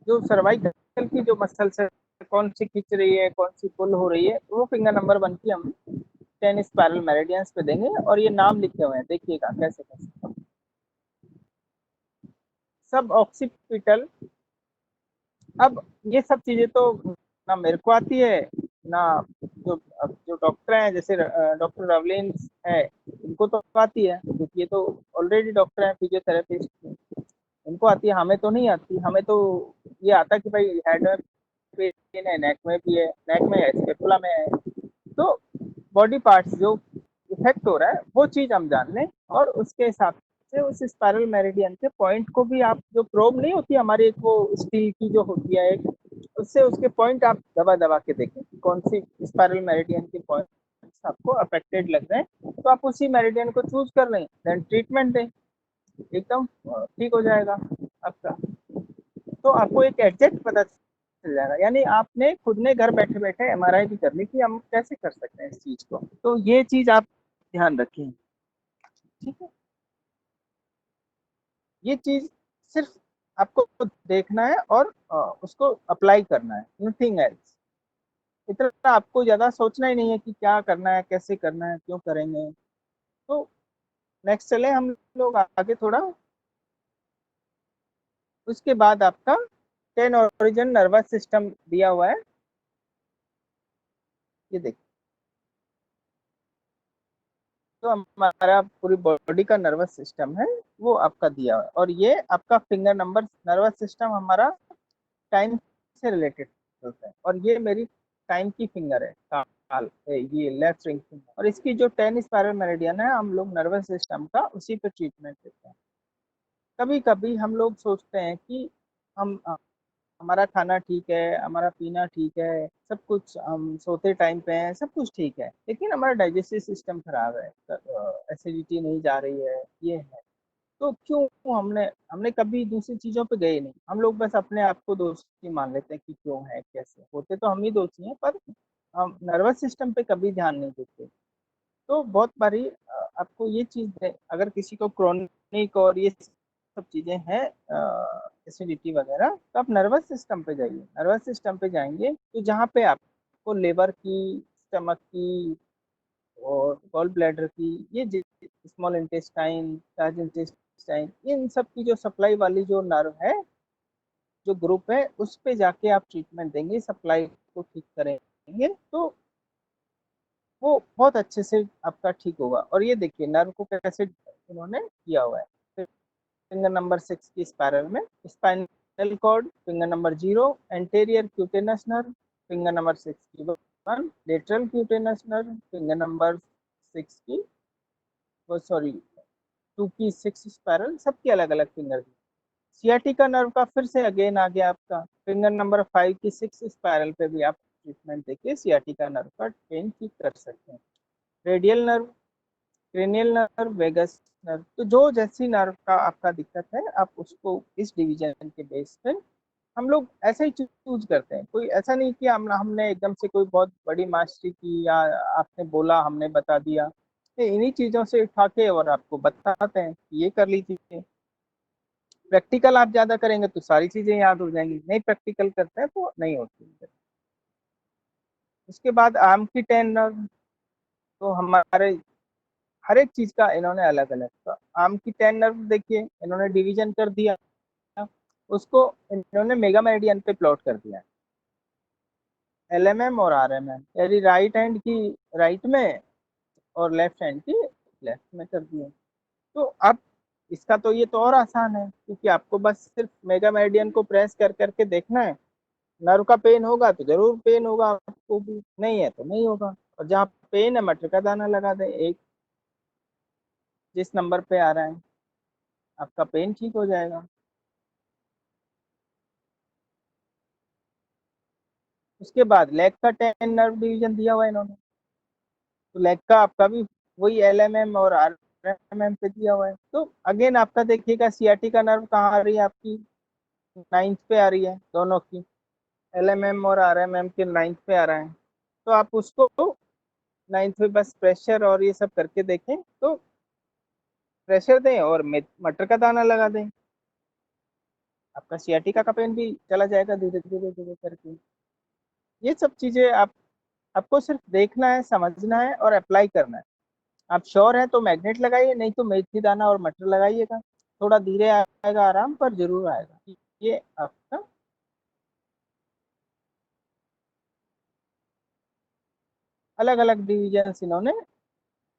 जो सर्वाइकल की जो मसल्स है कौन सी खींच रही है कौन सी पुल हो रही है, वो फिंगर नंबर 1 की हम 10 स्पायरल मेरिडियंस पे देंगे। और ये नाम लिखे हुए हैं, देखिएगा कैसे कैसे। सब ऑक्सीपिटल। अब ये सब चीजें तो ना मेरे को आती है ना जो जो डॉक्टर हैं, जैसे डॉक्टर रवलिन है, इनको तो आती है क्योंकि ये तो ऑलरेडी डॉक्टर हैं, फिजियोथेरेपिस्ट, इनको आती है। हमें तो नहीं आती। हमें तो ये आता है कि भाई हेड में पेन है, नेक में भी है, नेक में है, स्कैपुला में है। तो बॉडी पार्ट्स जो इफेक्ट हो रहा है वो चीज हम जान लें, और उसके हिसाब से उस स्पाइरल मेरिडियन के पॉइंट को भी आप, जो प्रोब नहीं होती हमारी एक वो स्टील की जो होती है एक, उससे उसके पॉइंट आप दबा दबा के देखें कौन सी स्पाइरल मेरिडियन के पॉइंट आपको अफेक्टेड लग रहे हैं, तो आप उसी मेरिडियन को चूज कर लें, देन ट्रीटमेंट दें, एकदम ठीक हो जाएगा आपका। तो आपको एक एग्जैक्ट पता चल जाएगा। यानी आपने खुद ने घर बैठे बैठे एमआरआई भी कर ली कि हम कैसे कर सकते हैं इस चीज को। तो ये चीज आप ध्यान रखें, ठीक है। ये चीज सिर्फ आपको देखना है और उसको अप्लाई करना है, नथिंग एल्स। इतना आपको ज्यादा सोचना ही नहीं है कि क्या करना है, कैसे करना है, क्यों करेंगे। तो नेक्स्ट चले हम लोग आगे थोड़ा। उसके बाद आपका 10 ओरिजिन नर्वस सिस्टम दिया हुआ है, ये देखिए। तो हमारा पूरी बॉडी का नर्वस सिस्टम है वो आपका दिया हुआ है, और ये आपका फिंगर नंबर नर्वस सिस्टम हमारा टाइम से रिलेटेड होता है। और ये मेरी टाइम की फिंगर है, काल ये लेफ्ट रिंग फिंगर। और इसकी जो 10 स्पाइरल मेरिडियन है, हम लोग नर्वस सिस्टम का उसी पे ट्रीटमेंट देते हैं। कभी कभी हम लोग सोचते हैं कि हम हमारा खाना ठीक है, हमारा पीना ठीक है, सब कुछ, हम सोते टाइम पे हैं, सब कुछ ठीक है, लेकिन हमारा डाइजेस्टिव सिस्टम खराब है, एसिडिटी नहीं जा रही है, ये है। तो क्यों हमने हमने कभी दूसरी चीजों पे गए नहीं, हम लोग बस अपने आप को दोषी मान लेते हैं कि क्यों है, कैसे होते, तो हम ही दोषी हैं, पर हम नर्वस सिस्टम पे कभी ध्यान नहीं देते। तो बहुत बारी आपको ये चीज है, अगर किसी को क्रोनिक और ये सब चीजें हैं, एसिडिटी वगैरह, तो आप नर्वस सिस्टम पे जाइए। नर्वस सिस्टम पे जाएंगे तो जहाँ पे आपको लिवर की, स्टमक की और गॉल ब्लैडर की, ये स्मॉल इंटेस्टाइन, लार्ज इंटेस्टाइन, इन सब की जो सप्लाई वाली जो नर्व है, जो ग्रुप है, उस पे जाके आप ट्रीटमेंट देंगे, सप्लाई को ठीक करेंगे, तो वो बहुत अच्छे से आपका ठीक होगा। और ये देखिए नर्व को कैसे इन्होंने किया हुआ है। फिंगर नंबर 6 की स्पाइरल में spinal cord, finger number 0 anterior cutaneous nerve, finger number 6 की 1 lateral cutaneous nerve, finger number 6 की वो सॉरी 2 की 6 स्पाइरल, सबकी अलग अलग फिंगर की। सियाटिका नर्व का फिर से अगेन आ गया आपका, फिंगर नंबर 5 की 6 स्पाइरल पे भी आप ट्रीटमेंट देके सियाटिका नर्व का पेन ठीक कर सकते हैं। Radial nerve, cranial nerve, vagus nerve, तो जो जैसी नर्व का आपका दिक्कत है, आप उसको इस डिवीजन के बेस पे हम लोग ऐसे ही चूज करते हैं। कोई ऐसा नहीं कि हमने एकदम से कोई बहुत बड़ी मास्टरी की, या आपने बोला हमने बता दिया। इन्हीं चीजों से उठा के और आपको बताते हैं कि ये कर लीजिए। प्रैक्टिकल आप ज्यादा करेंगे तो सारी चीजें याद हो जाएंगी, नहीं प्रैक्टिकल करते हैं तो नहीं होती। उसके बाद आर्म की 10 नर्व, तो हमारे हर एक चीज का इन्होंने अलग अलग, तो आर्म की 10 नर्व देखिए इन्होंने डिवीजन कर दिया, उसको इन्होंने मेगा मेरिडियन पे प्लॉट कर दिया, एलएमएम और आरएमएम, यानी राइट हैंड की राइट में और लेफ्ट हैंड की लेफ्ट में कर दिया। तो अब इसका तो ये तो और आसान है, क्योंकि आपको बस सिर्फ मेगा मेरिडियन को प्रेस कर करके देखना है। नर्व का पेन होगा तो जरूर पेन होगा, आपको भी नहीं है तो नहीं होगा। और जहाँ पेन है मटर का दाना लगा दें, एक जिस नंबर पे आ रहा है, आपका पेन ठीक हो जाएगा। उसके बाद लेग का 10 नर्व डिवीजन दिया हुआ है इन्होंने, तो लेग का आपका भी वही LMM और RMM पे दिया हुआ है। तो अगेन आपका देखिएगा सियाटिका नर्व कहाँ आ रही है आपकी, 9th पे आ रही है, दोनों की LMM और RMM के 9th पे आ रहा है। तो आप उसको 9th पे बस प्रेशर और ये सब करके देखें, तो प्रेशर दें और मटर का दाना लगा दें, आपका सियाटिका का पेन भी चला जाएगा धीरे धीरे धीरे करके। ये सब चीजें आपको सिर्फ देखना है, समझना है और अप्लाई करना है। आप श्योर हैं तो मैग्नेट लगाइए, नहीं तो मेथी दाना और मटर लगाइएगा, थोड़ा धीरे आएगा आराम, पर जरूर आएगा। ये आपका अलग अलग डिविजन इन्होंने,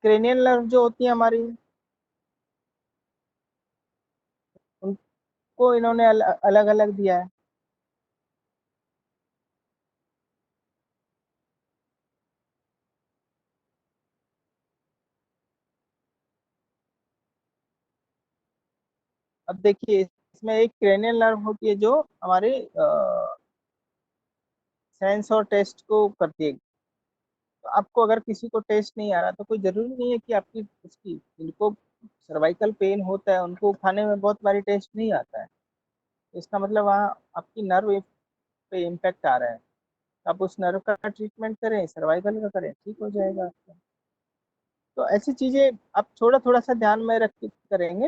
क्रेनियल नर्व जो होती है हमारी, उनको इन्होंने अलग अलग दिया है। अब देखिए इसमें एक क्रेनियल नर्व होती है जो हमारे सेंस और टेस्ट को करती है। तो आपको अगर किसी को टेस्ट नहीं आ रहा तो कोई जरूरी नहीं है कि आपकी उसकी, जिनको सर्वाइकल पेन होता है उनको खाने में बहुत बारी टेस्ट नहीं आता है, इसका मतलब वहाँ आपकी नर्व पे इम्पैक्ट आ रहा है। आप उस नर्व का ट्रीटमेंट करें, सर्वाइकल का करें, ठीक हो जाएगा आपका। तो ऐसी चीजें आप थोड़ा थोड़ा सा ध्यान में रख के करेंगे,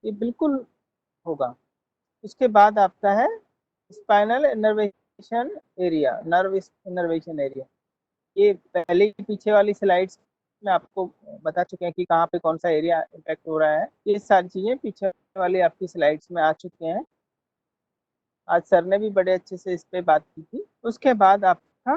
ये बिल्कुल होगा। उसके बाद आपका है spinal innervation area, nerve innervation area. ये पहले ही पीछे वाली स्लाइड्स में आपको बता चुके हैं कि कहाँ पे कौन सा एरिया इम्पैक्ट हो रहा है। ये सारी चीजें पीछे वाली आपकी स्लाइड्स में आ चुके हैं, आज सर ने भी बड़े अच्छे से इस पे बात की थी। उसके बाद आपका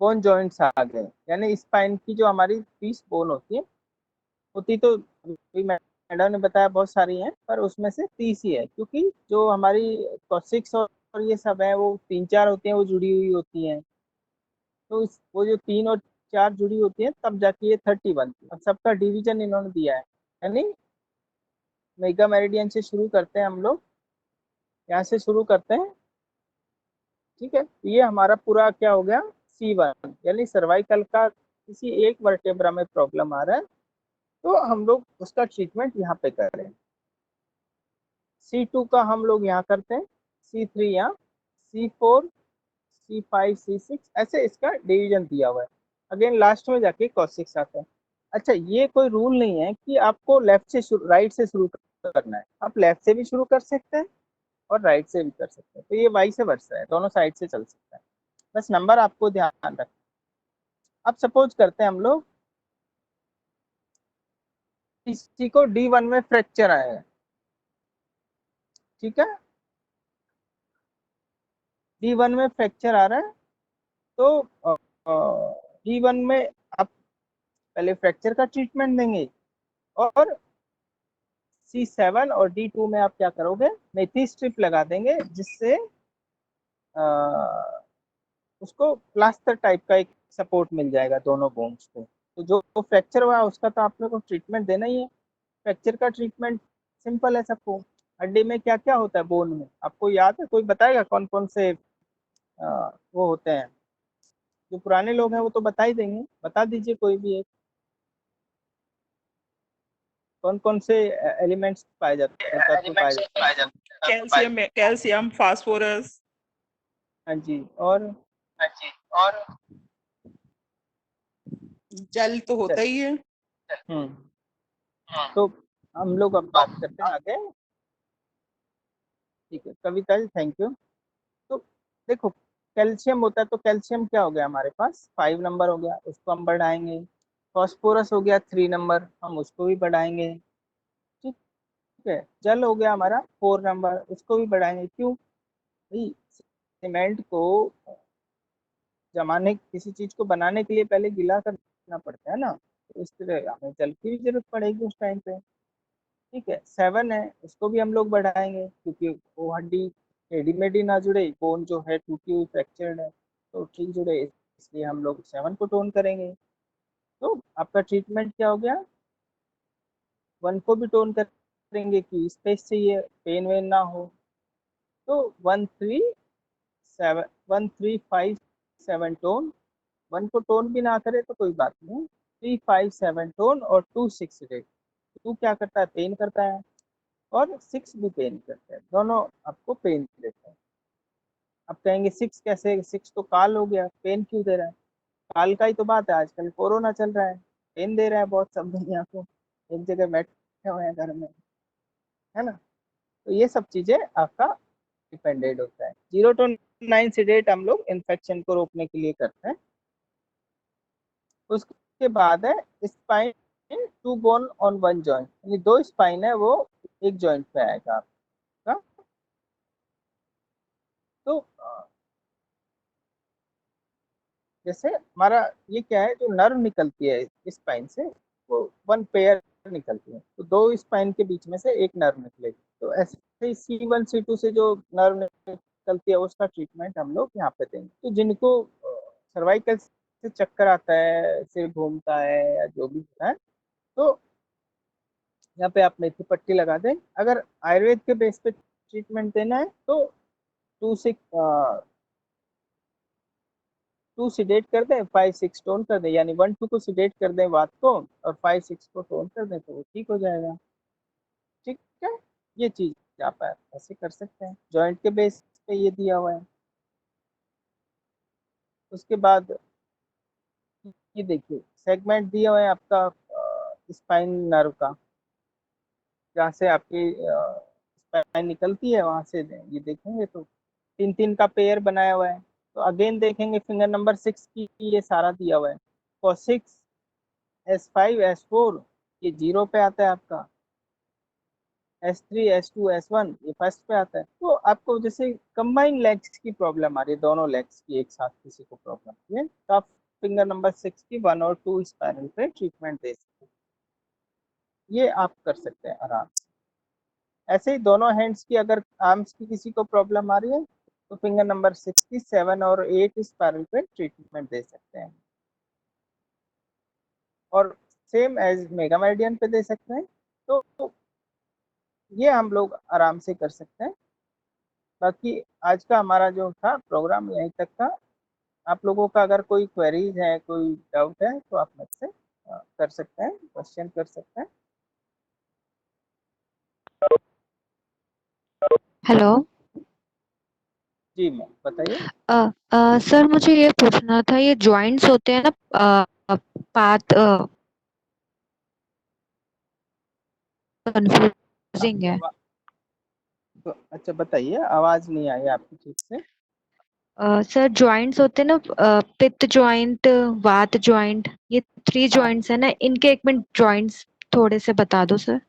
बोन जॉइंट्स आ गए, यानी स्पाइन की जो हमारी 20 बोन होती तो अभी मैडम ने बताया बहुत सारी हैं, पर उसमें से 30 ही है, क्योंकि जो हमारी कॉसिक्स और ये सब है वो 3-4 होती हैं, वो जुड़ी हुई होती हैं। तो वो जो 3 और 4 जुड़ी होती हैं तब जाके ये 30 बनती है। अब सबका डिवीजन इन्होंने दिया है, यानी मेगा मेरिडियन से शुरू करते हैं हम लोग, यहाँ से शुरू करते हैं, ठीक है। ये हमारा पूरा क्या हो गया, C1, यानी सर्वाइकल का किसी एक वर्टेब्रा में प्रॉब्लम आ रहा है तो हम लोग उसका ट्रीटमेंट यहाँ पे कर रहे हैं। C2 का हम लोग यहाँ करते हैं, C3 यहाँ, C4, C5, C6, ऐसे इसका डिवीजन दिया हुआ है। अगेन लास्ट में जाके कॉसिक्स आता है। अच्छा, ये कोई रूल नहीं है कि आपको लेफ्ट से राइट से शुरू करना है, आप लेफ्ट से भी शुरू कर सकते हैं और राइट से भी कर सकते हैं, तो ये वाई से वर्सा है, दोनों साइड से चल सकता है, बस नंबर आपको ध्यान रखना। अब सपोज करते हैं हम लोग किसी को D1 में फ्रैक्चर आया है, ठीक है, D1 में फ्रैक्चर आ रहा है, तो D1 में आप पहले फ्रैक्चर का ट्रीटमेंट देंगे और C7 और D2 में आप क्या करोगे, मेथी स्ट्रिप लगा देंगे, जिससे उसको प्लास्टर टाइप का एक सपोर्ट मिल जाएगा दोनों बोन्स को। तो जो फ्रैक्चर हुआ उसका तो आप लोग को ट्रीटमेंट देना ही है। फ्रैक्चर का ट्रीटमेंट सिंपल है सबको। हड्डी में क्या क्या होता है, बोन में आपको याद है, कोई बताएगा कौन कौन से वो होते हैं? जो पुराने लोग हैं वो तो बता ही देंगे, बता दीजिए कोई भी एक, कौन कौन से एलिमेंट्स पाए जाते हैं, तत्व पाए जाते हैं? Calcium calcium phosphorus. हाँ जी, और जल तो होता ही है। तो हम लोग अब बात करते हैं आगे, ठीक है कविता जी, थैंक यू। तो देखो कैल्शियम होता है, तो कैल्शियम क्या हो गया हमारे पास, 5 नंबर हो गया, उसको हम बढ़ाएंगे। फॉस्फोरस हो गया 3 नंबर, हम उसको भी बढ़ाएंगे, ठीक है। जल हो गया हमारा 4 नंबर, उसको भी बढ़ाएंगे। क्यों भाई, सीमेंट को जमाने, किसी चीज को बनाने के लिए पहले गीला करना पड़ता है ना, तो इस तरह हमें जल की भी जरूरत पड़ेगी उस टाइम पे, ठीक है। 7 है, उसको भी हम लोग बढ़ाएंगे, क्योंकि वो हड्डी रेडीमेड ही ना जुड़े, बोन जो है टूटी हुई फ्रैक्चर्ड है, तो ठीक जुड़े, इसलिए हम लोग 7 को टोन करेंगे। तो आपका ट्रीटमेंट क्या हो गया, 1 को भी टोन करेंगे कि स्पेस चाहिए, पेन वेन ना हो, तो 1, 3 1357 टोन, 1 को टोन भी ना करे तो कोई बात नहीं, 357 टोन और 2 6 रेट। 2 क्या करता है, पेन करता है, और 6 भी पेन करता है, दोनों आपको पेन देता है। आप कहेंगे 6 कैसे, 6 तो काल हो गया, पेन क्यों दे रहा है? काल का ही तो बात है, आजकल कोरोना चल रहा है, पेन दे रहा है बहुत सब दुनिया को, एक जगह बैठे हुए हैं घर में, है ना। तो ये सब चीजें आपका डिपेंडेंट होता है। 0 to 9 सीडेट हम लोग इन्फेक्शन को रोकने के लिए करते हैं। उसके बाद है spine to bone on 1 joint, यानी 2 स्पाइन है वो एक जॉइंट पे आएगा आपका। तो जैसे हमारा ये क्या है, जो नर्व निकलती है स्पाइन से, वो 1 पेयर निकलती है, तो 2 स्पाइन के बीच में से एक नर्व निकलेगी। तो ऐसे ही C1 C2 से जो नर्व निकलती है उसका ट्रीटमेंट हम लोग यहाँ पे देंगे। तो जिनको सर्वाइकल से चक्कर आता है, सिर घूमता है या जो भी होता है, तो यहाँ पे आप मेथी पट्टी लगा दें। अगर आयुर्वेद के बेस पे ट्रीटमेंट देना है तो 2 सीडेट कर दें, 5 6 टोन कर दें, यानी 1 2 को सीडेट कर दें वात को, और 5 6 को टोन कर दें, तो वो ठीक हो जाएगा। ठीक है, ये चीज आप ऐसे कर सकते हैं, जॉइंट के बेस पे ये दिया हुआ है। उसके बाद ये देखिए सेगमेंट दिया हुआ है आपका स्पाइन नर्व का, जहाँ से आपकी स्पाइन निकलती है वहां से ये देखेंगे तो 3 3 का पेयर बनाया हुआ है। तो अगेन देखेंगे फिंगर नंबर 6 की ये सारा दिया हुआ है, फॉर 6 S5 S4 ये 0 पे आता है आपका, S3 S2 S1 ये फर्स्ट पे आता है। तो आपको जैसे कंबाइन लेग्स की प्रॉब्लम आ रही है, दोनों लेग्स की एक साथ किसी को प्रॉब्लम है, तो आप फिंगर नंबर 6 की 1 और 2 स्पाइरल पे ट्रीटमेंट दे सकते हैं, ये आप कर सकते हैं आराम से। ऐसे ही दोनों हैंड्स की, अगर आर्म्स की किसी को प्रॉब्लम आ रही है तो फिंगर नंबर 6 की 7 और 8 स्पाइरल पे ट्रीटमेंट दे सकते हैं, और सेम एज मेगा मेरिडियन पे दे सकते हैं। तो ये हम लोग आराम से कर सकते हैं। बाकी आज का हमारा जो था प्रोग्राम यहीं तक था। आप लोगों का अगर कोई क्वेरीज है, कोई डाउट है, तो आप मुझसे कर सकते हैं, क्वेश्चन कर सकते हैं। हेलो। जी मैम बताइए। सर मुझे ये पूछना था, ये जॉइंट्स होते हैं ना, पाथ कंफ्यूजिंग है। तो अच्छा बताइए, आवाज नहीं आई आपकी ठीक से। सर जॉइंट्स होते हैं ना, पित्त जॉइंट, वात जॉइंट, ये 3 हाँ जॉइंट्स है ना, इनके एक मिनट जॉइंट्स थोड़े से बता दो सर।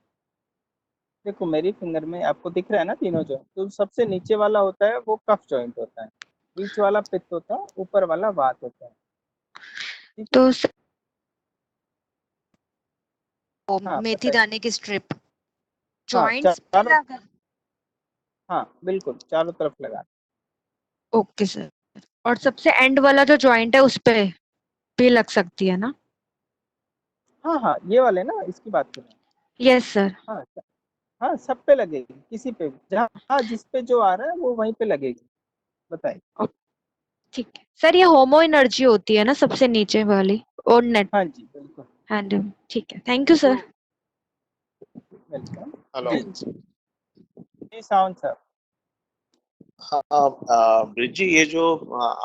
देखो मेरी फिंगर में आपको दिख रहा है ना तीनों जॉइंट, तो सबसे नीचे वाला होता है वो कफ जॉइंट होता है, बीच वाला पित्त होता है, ऊपर वाला वात होता है। ठीक है। तो हाँ मेथी बताइए। दाने की स्ट्रिप हाँ जॉइंट्स पे चारों, लगा। हाँ बिल्कुल चारों तरफ लगा। Okay sir. और सबसे एंड वाला जो जॉइंट है उस पे भी लग सकती है ना? हाँ हाँ ये वाले ना, इसकी बात कर रहे हैं। Yes sir. हाँ हाँ सब पे लगेगी, किसी पे भी, जहाँ हाँ जिस पे जो आ रहा है वो वहीं पे लगेगी। बताइए। ठीक है सर, ये होमो एनर्जी होती है ना सबसे नीचे वाली, और नेट हाँ जी बिल्कुल। हैंड। ठीक है, thank you sir. Welcome. Hello. जी जी साउंड सर। हाँ ब्रिज जी, ये जो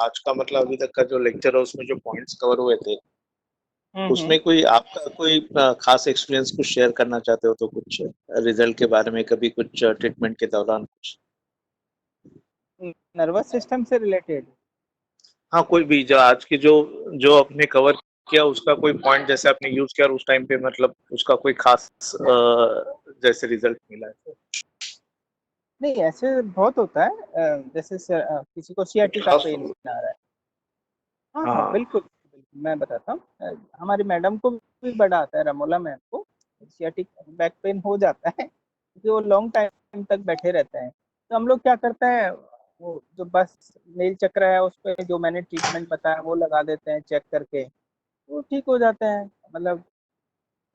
आज का मतलब अभी तक का जो लेक्चर है उसमें जो पॉइंट्स कवर हुए थे, उसमें कोई आपका कोई खास एक्सपीरियंस कुछ शेयर करना चाहते हो तो, कुछ रिजल्ट के बारे में, कभी कुछ ट्रीटमेंट के दौरान कुछ? नर्वस सिस्टम से रिलेटेड। हाँ कोई भी जो आज की जो जो आपने कवर किया उसका कोई पॉइंट जैसे आपने यूज किया और उस टाइम पे मतलब उसका कोई खास जैसे रिजल्ट मिला है? नहीं ऐसे बहुत होता है, जैसे किसी को सियाटिका पेन आ रहा है। हाँ हाँ हाँ बिल्कुल बिल्कुल, मैं बताता हूँ। हमारी मैडम को भी बड़ा आता है, रमोला मैम को सियाटिक बैक पेन हो जाता है, क्योंकि वो लॉन्ग टाइम तक बैठे रहते हैं। तो हम लोग क्या करते हैं, वो जो बस नील चक्र है उस पर जो मैंने ट्रीटमेंट बताया वो लगा देते हैं, चेक करके वो ठीक हो जाते हैं, मतलब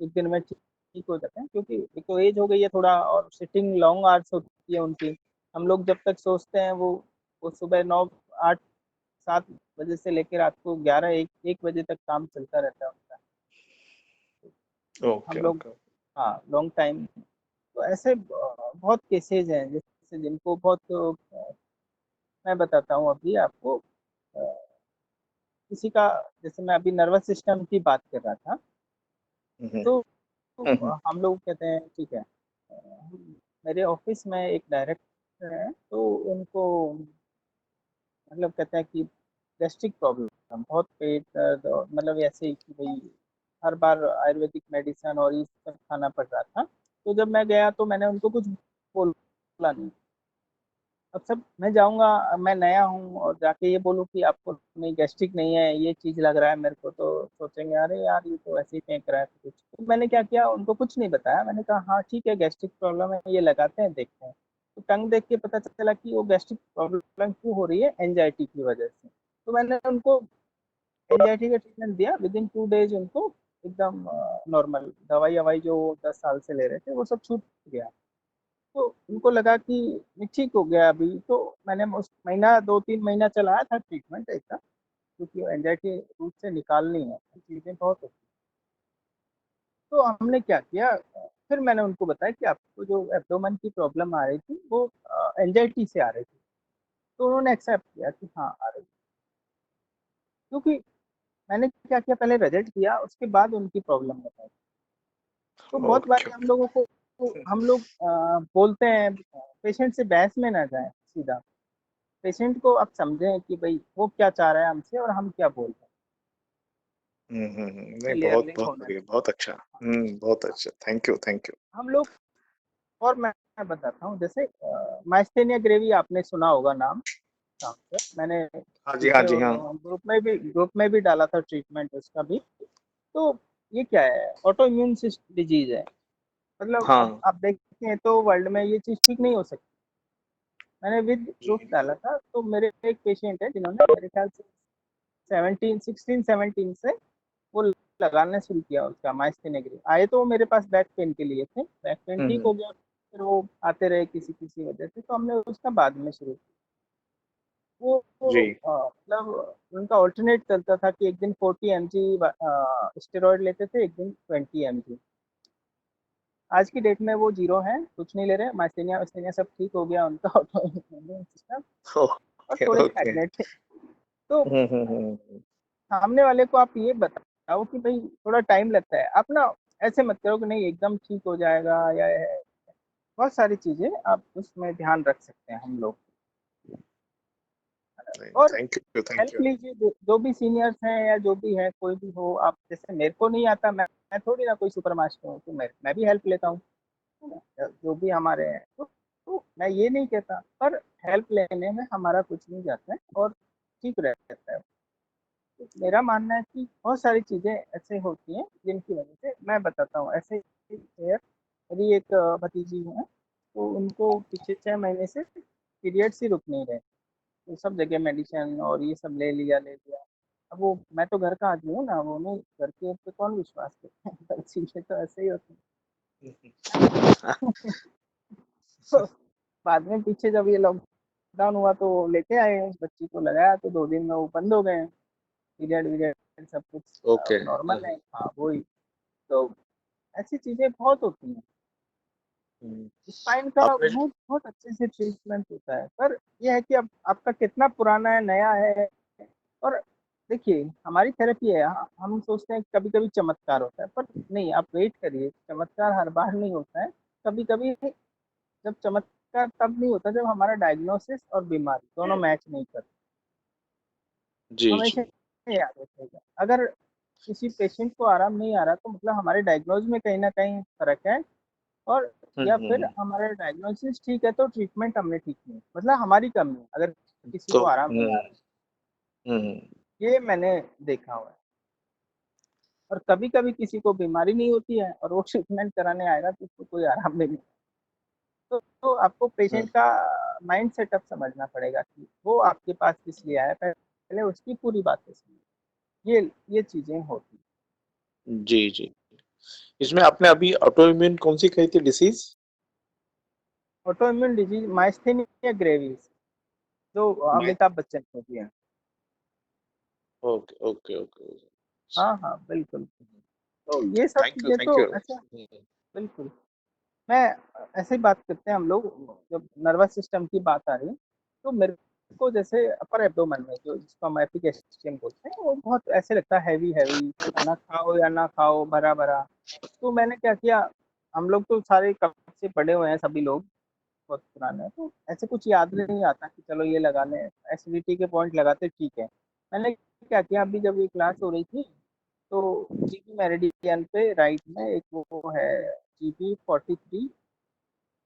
एक दिन में ठीक हो जाते हैं। क्योंकि एक तो एज हो गई है थोड़ा, और सिटिंग लॉन्ग आवर्स होती है उनकी। हम लोग जब तक सोचते हैं वो वो सुबह 9, 8, 7 बजे से लेकर रात को 11, 1 बजे तक काम चलता रहता है उनका। ओके हम लोग ओके हाँ लॉन्ग टाइम, तो ऐसे बहुत केसेज हैं जैसे जिनको बहुत मैं बताता हूँ अभी आपको। किसी का, जैसे मैं अभी नर्वस सिस्टम की बात कर रहा था, तो हम लोग कहते हैं ठीक है, मेरे ऑफिस में एक डायरेक्टर है, तो उनको मतलब कहते हैं कि गैस्ट्रिक प्रॉब्लम, बहुत पेट दर्द, और मतलब ऐसे ही कि भाई हर बार आयुर्वेदिक मेडिसिन और ये सब खाना पड़ रहा था। तो जब मैं गया तो मैंने उनको कुछ बोला नहीं। अब सब मैं जाऊंगा, मैं नया हूँ और जाके ये बोलूँ कि आपको नहीं गैस्ट्रिक नहीं है, ये चीज लग रहा है मेरे को, तो सोचेंगे अरे यार ये तो ऐसे ही फेंक रहा है कुछ। तो मैंने क्या किया, उनको कुछ नहीं बताया। मैंने कहा हाँ ठीक है, गैस्ट्रिक प्रॉब्लम है, ये लगाते हैं देखते हैं। तो टंग देख के पता चला कि वो गैस्ट्रिक प्रॉब्लम क्यों हो रही है, एंजाइटी की वजह से। तो मैंने उनको एंजाइटी का ट्रीटमेंट दिया। विद इन 2 डेज उनको एकदम नॉर्मल, दवाई ववाई जो 10 साल से ले रहे थे वो सब छूट गया। तो उनको लगा कि ये ठीक हो गया अभी। तो मैंने उस महीना 2-3 महीना चलाया था ट्रीटमेंट ऐसा, क्योंकि एंजाइटी रूट से निकालनी है, चीज़ें बहुत होती। तो हमने क्या किया, फिर मैंने उनको बताया कि आपको जो एब्डोमेन की प्रॉब्लम आ रही थी वो एंजाइटी से आ रही थी। तो उन्होंने एक्सेप्ट किया कि हाँ आ रही थी। क्योंकि मैंने क्या किया, पहले रिजल्ट दिया, उसके बाद उनकी प्रॉब्लम बताई। तो बहुत बार ओके हम लोगों को, हम लोग बोलते हैं पेशेंट से बहस में ना जाए सीधा। पेशेंट को आप समझें कि भाई वो क्या चाह रहा है हमसे और हम क्या बोल रहे हैं, नहीं बहुत क्लियरली बहुत होना बढ़िया, चाहिए। बहुत अच्छा। बहुत अच्छा, थैंक यू थैंक यू। हम लोग, और मैं बताता हूँ, जैसे माइस्थेनिया ग्रेवी आपने सुना होगा नाम से, मैंने हाँ जी हाँ पीछे जी हाँ। ग्रुप में भी डाला था ट्रीटमेंट उसका भी। तो ये क्या है, ऑटो इम्यून डिजीज है। मतलब अब हाँ आप देखें तो वर्ल्ड में ये चीज ठीक नहीं हो सकती। मैंने विद प्रूफ जी। डाला था। तो मेरे एक पेशेंट है जिन्होंने मेरे ख्याल से 17 से वो लगाना शुरू किया उसका माइस्थेनेग्री। आए तो वो मेरे पास बैक पेन के लिए थे, बैक पेन ठीक हम्म हो गया, फिर वो आते रहे किसी किसी वजह से, तो हमने उसका बाद में शुरू किया। वो जी। मतलब उनका ऑल्टरनेट चलता था कि एक दिन 40 mg स्टेरॉइड लेते थे, एक दिन 20 mg। आज की डेट में वो जीरो है, कुछ नहीं ले रहे, माइस्थेनिया वाइस्थेनिया सब ठीक हो गया उनका ऑटो सिस्टम, और ओके थोड़े ओके। स्टैग्नेट थे। तो सामने वाले को आप ये बताओ कि भाई थोड़ा टाइम लगता है, आप ना ऐसे मत करो कि नहीं एकदम ठीक हो जाएगा या बहुत सारी चीजें आप उसमें ध्यान रख सकते हैं हम लोग। और थैंक हेल्प यू। लीजिए, जो भी सीनियर्स हैं या जो भी है, कोई भी हो। आप जैसे मेरे को नहीं आता, मैं थोड़ी ना कोई सुपर मास्टर हूँ, तो मैं भी हेल्प लेता हूँ, है ना? जो भी हमारे हैं, तो मैं ये नहीं कहता, पर हेल्प लेने में हमारा कुछ नहीं जाता है और ठीक रहता है। तो मेरा मानना है कि बहुत सारी चीजें ऐसे होती हैं जिनकी वजह से, मैं बताता हूँ ऐसे ही है। मेरी एक भतीजी है, तो उनको पिछले 6 महीने से पीरियड्स ही रुक नहीं रहे। तो सब जगह मेडिसिन और ये सब ले लिया। अब वो, मैं तो घर का आदमी हूँ ना, वो नहीं, घर के पे कौन विश्वास करता है, हर चीजें तो ऐसे ही होती हैं। तो बाद में पीछे जब ये लॉकडाउन हुआ तो लेके आए उस बच्ची को, लगाया तो 2 दिन में वो बंद हो गए, पीरियड वीरियड सब कुछ ओके। नॉर्मल है। हाँ वही। तो ऐसी चीजें बहुत होती हैं। स्पाइन का आपने बहुत बहुत अच्छे से ट्रीटमेंट होता है, पर यह है कि अब आपका कितना पुराना है, नया है। और देखिए हमारी थेरेपी है, हम सोचते हैं कभी कभी चमत्कार होता है, पर नहीं, आप वेट करिए, चमत्कार हर बार नहीं होता है। कभी कभी जब चमत्कार तब नहीं होता जब हमारा डायग्नोसिस और बीमारी दोनों मैच नहीं करते। जी हमेशा जी। ये याद रखिएगा, अगर किसी पेशेंट को आराम नहीं आ रहा तो मतलब हमारे डायग्नोज में कहीं ना कहीं फर्क है, और या फिर हम्म। हमारा डायग्नोसिस ठीक है तो ट्रीटमेंट हमने ठीक नहीं, मतलब हमारी कमी है अगर किसी तो को आराम नहीं आ रहा। हम्म। ये मैंने देखा हुआ है। और कभी कभी किसी को बीमारी नहीं होती है और वो ट्रीटमेंट कराने आएगा तो उसको कोई आराम नहीं मिलेगा। तो आपको पेशेंट का माइंड सेटअप समझना पड़ेगा कि वो आपके पास किस लिए आया, पहले उसकी पूरी बातें सुनिए। ये चीजें होती हैं। जी जी। इसमें आपने अभी ऑटो इम्यून कौन सी कही थी disease? Auto immune disease myasthenia gravis. जो अमिताभ बच्चन को भी है। Okay okay okay. हाँ हाँ बिल्कुल। तो ये सब थैंक यू चीजें थैंक तो यू। ऐसा बिल्कुल। मैं ऐसे ही बात करते हैं हम लोग, जब नर्वस सिस्टम की बात आ रही है तो मेरे को जैसे अपर एब्डोमेन में जो जिसको हम एपिगैस्ट्रियम बोलते हैं वो बहुत ऐसे लगता है हैवी हैवी, खाना खाओ या ना खाओ भरा भरा। तो मैंने क्या किया, हम लोग तो सारे कब से पढ़े हुए हैं सभी लोग, बहुत पुराने, तो ऐसे कुछ याद नहीं आता कि चलो ये लगा लें, एसिडिटी के पॉइंट लगाते ठीक है। मैंने क्या किया, अभी जब ये क्लास हो रही थी तो जीपी मेरिडियन पे राइट में एक वो है GP43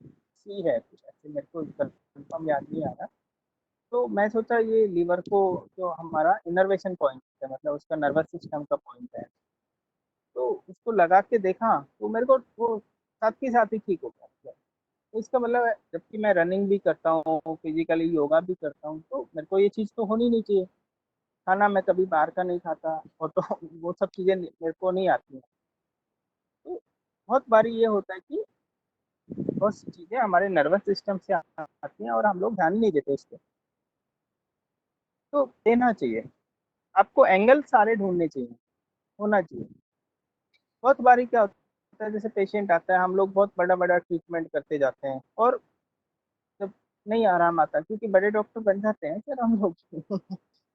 सी है, कुछ ऐसे मेरे को कंफर्म याद नहीं आ रहा। तो मैं सोचा ये लीवर को जो हमारा इनर्वेशन पॉइंट है, मतलब उसका नर्वस सिस्टम का पॉइंट है, तो उसको लगा के देखा तो मेरे को वो साथ के साथ ही ठीक हो गया। तो इसका मतलब है, जबकि मैं रनिंग भी करता हूँ, फिजिकली योगा भी करता हूँ, तो मेरे को ये चीज़ तो होनी नहीं चाहिए। खाना मैं कभी बाहर का नहीं खाता, और तो वो सब चीज़ें मेरे को नहीं आती हैं। तो बहुत बारी ये होता है कि बहुत सी चीज़ें हमारे नर्वस सिस्टम से आती हैं और हम लोग ध्यान ही नहीं देते उस पर। तो देना चाहिए, आपको एंगल सारे ढूंढने चाहिए, होना चाहिए। बहुत बारी क्या होता है, जैसे पेशेंट आता है, हम लोग बहुत बड़ा बड़ा ट्रीटमेंट करते जाते हैं और जब नहीं आराम आता, क्योंकि बड़े डॉक्टर बन जाते हैं फिर हम लोग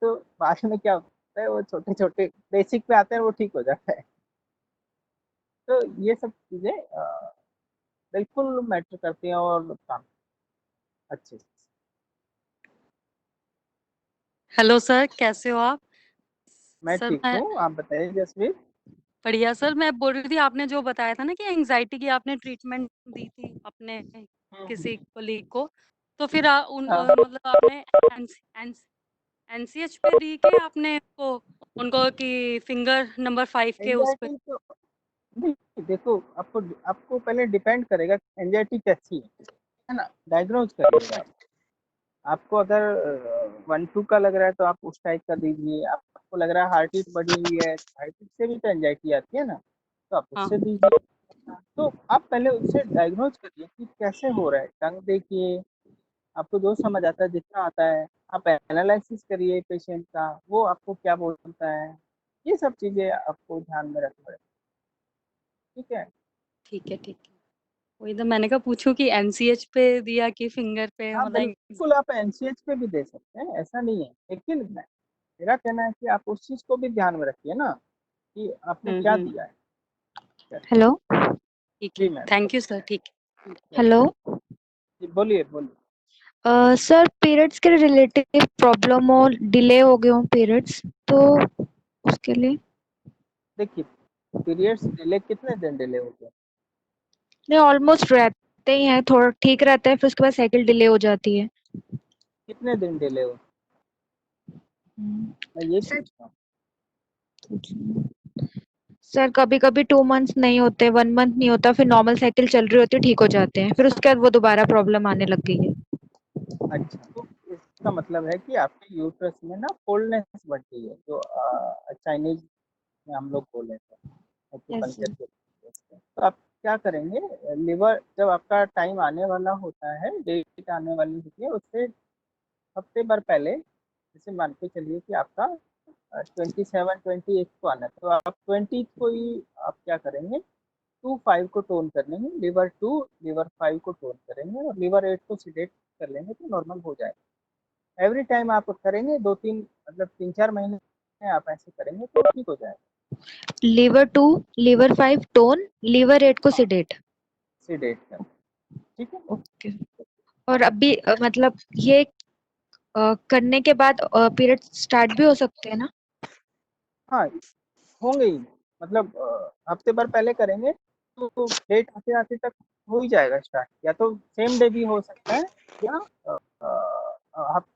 तो बाद में क्या होता है, वो छोटे छोटे बेसिक पे आते हैं, वो ठीक हो जाता है। तो ये सब चीज़ें बिल्कुल मैटर करती हैं और काम अच्छे से। हेलो सर, कैसे हो आप? मैं सर ठीक मैं हूँ, आप बताइए जसवीर। बढ़िया सर। मैं बोल रही थी, आपने जो बताया था ना कि एंजाइटी की आपने ट्रीटमेंट दी थी अपने किसी कोलीग को, तो फिर हाँ मतलब आपने एनसीएच पे दी कि आपने उनको कि फिंगर नंबर 5 के उस पे? एंजाइटी तो नहीं, देखो आपको आपको पहले डिपेंड करेगा एंजाइटी कैसी है ना, डायग्नोज करिएगा आप। आपको अगर 1-2 का लग रहा है तो आप उस टाइप का दीजिए। आपको लग रहा है हार्ट बीट बढ़ी हुई है, हार्ट बीट से भी तो एंजाइटी आती है ना, तो आप हाँ। उससे दीजिए। तो आप पहले उससे डायग्नोज करिए कि कैसे हो रहा है, टंग देखिए, आपको जो समझ आता है, जितना आता है आप एनालिसिस करिए पेशेंट का, वो आपको क्या बोलता है, ये सब चीज़ें आपको ध्यान में रखना पड़ेगा। ठीक है। ठीक है, ठीक है। वही तो मैंने कहा पूछूं कि एनसीएच पे दिया कि फिंगर पे, हाँ मतलब। बिल्कुल, आप एनसीएच पे भी दे सकते हैं, ऐसा नहीं है, लेकिन मेरा कहना है कि आप उस चीज़ को भी ध्यान में रखिए ना कि आपने क्या हम्म। दिया है। हेलो। ठीक जी है, मैम। Thank you sir. ठीक है। हेलो। जी बोलिए बोलिए। सर पीरियड्स के रिलेटेड प्रॉब्लम और डिले हो गए हो पीरियड्स, तो उसके लिए देखिए, पीरियड्स डिले कितने दिन डिले होते हैं? नहीं, ऑलमोस्ट रहते ही हैं, थोड़ा ठीक रहता है, फिर उसके बाद साइकिल डिले हो जाती है। कितने दिन डिले होते हैं, मैं ये सर पूछ रहा हूँ। सर कभी कभी 2 मंथ्स नहीं होते, 1 मंथ नहीं होता, फिर नॉर्मल साइकिल चल रही होती है, ठीक हो जाते हैं, फिर उसके बाद वो दोबारा प्रॉब्लम आने लग गई है। अच्छा, तो इसका मतलब है कि आपके यूट्रस में ना कोल्डनेस बढ़ गई है, जो चाइनीज में हम लोग बोले थे एक्यूपंक्चर के। तो आप क्या करेंगे, लिवर जब आपका टाइम आने वाला होता है, डेट आने वाली होती है, उससे हफ्ते भर पहले, जैसे मान के चलिए कि आपका 27-28 को आना है, तो आप 20 को ही आप क्या करेंगे, 2-5 को टोन कर लेंगे, लिवर 2 लिवर 5 को टोन करेंगे और लिवर 8 को सिडेट कर लेंगे, तो नॉर्मल हो जाएगा। एवरी टाइम आप करेंगे, 2-3 मतलब 3-4 महीने में आप ऐसे करेंगे तो ठीक हो जाएगा। लिवर 2 लिवर 5 टोन, लिवर 8 को सिडेट। सिडेट कर, ठीक है। ओके। और अभी मतलब ये करने के बाद पीरियड स्टार्ट भी हो सकते हैं ना? हाँ होंगे ही, मतलब हफ्ते भर पहले करेंगे तो डेट आते आते तक हो ही जाएगा स्टार्ट, या तो सेम डे भी हो सकता है, या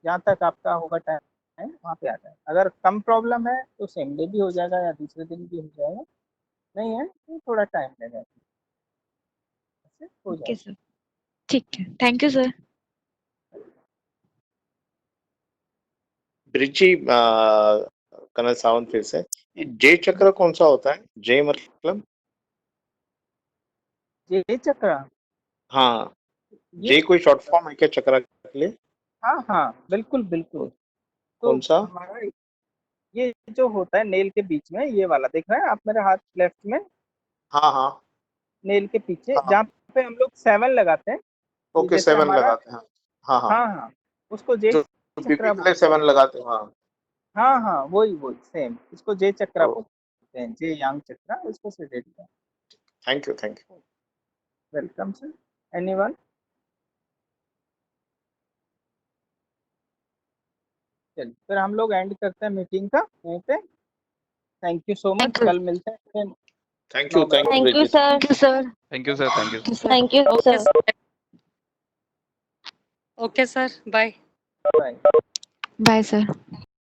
जहाँ तक आपका होगा टाइम वहाँ पे आ जाए। अगर कम प्रॉब्लम है तो सेम डे भी हो जाएगा या दूसरे दिन भी हो जाएगा, नहीं है तो थोड़ा टाइम लगेगा, ऐसे हो ओके जाएगा। सर, ठीक है, thank you sir. Breezy कनल Sawant फिर से, ये जे चक्र कौन सा होता है? जे मतलब? ये चक्र, हाँ, ये जे कोई शॉर्ट फॉर्म है क्या चक्र के लिए? हाँ हाँ बिल्कुल बिल्कुल। तो कौन सा? हमारा ये जो होता है नेल के बीच में, ये वाला देख रहे हैं आप मेरे हाथ लेफ्ट में, हाँ हाँ नेल के पीछे हाँ। जहाँ पे हम लोग 7 लगाते हैं, ये ओके, जैसे 7 हमारा, लगाते हैं। हाँ हाँ, हाँ हाँ, उसको जे जो चक्रा बीपी के लिए 7 लगाते हैं। हाँ। हाँ हाँ वही वही सेम, इसको जे चक्रा तो बोलते हैं, जे यांग चक्रा, इसको सेडेट का। Thank you, thank you. Welcome sir. Anyone? चलिए फिर हम लोग एंड करते हैं मीटिंग का यहीं पे। थैंक यू सो मच, कल मिलते हैं। Thank you, thank you thank you Brijesh. Sir. Thank you sir. Thank you sir, thank you. Thank you okay sir. Sir. Okay sir, bye. Bye. Bye sir.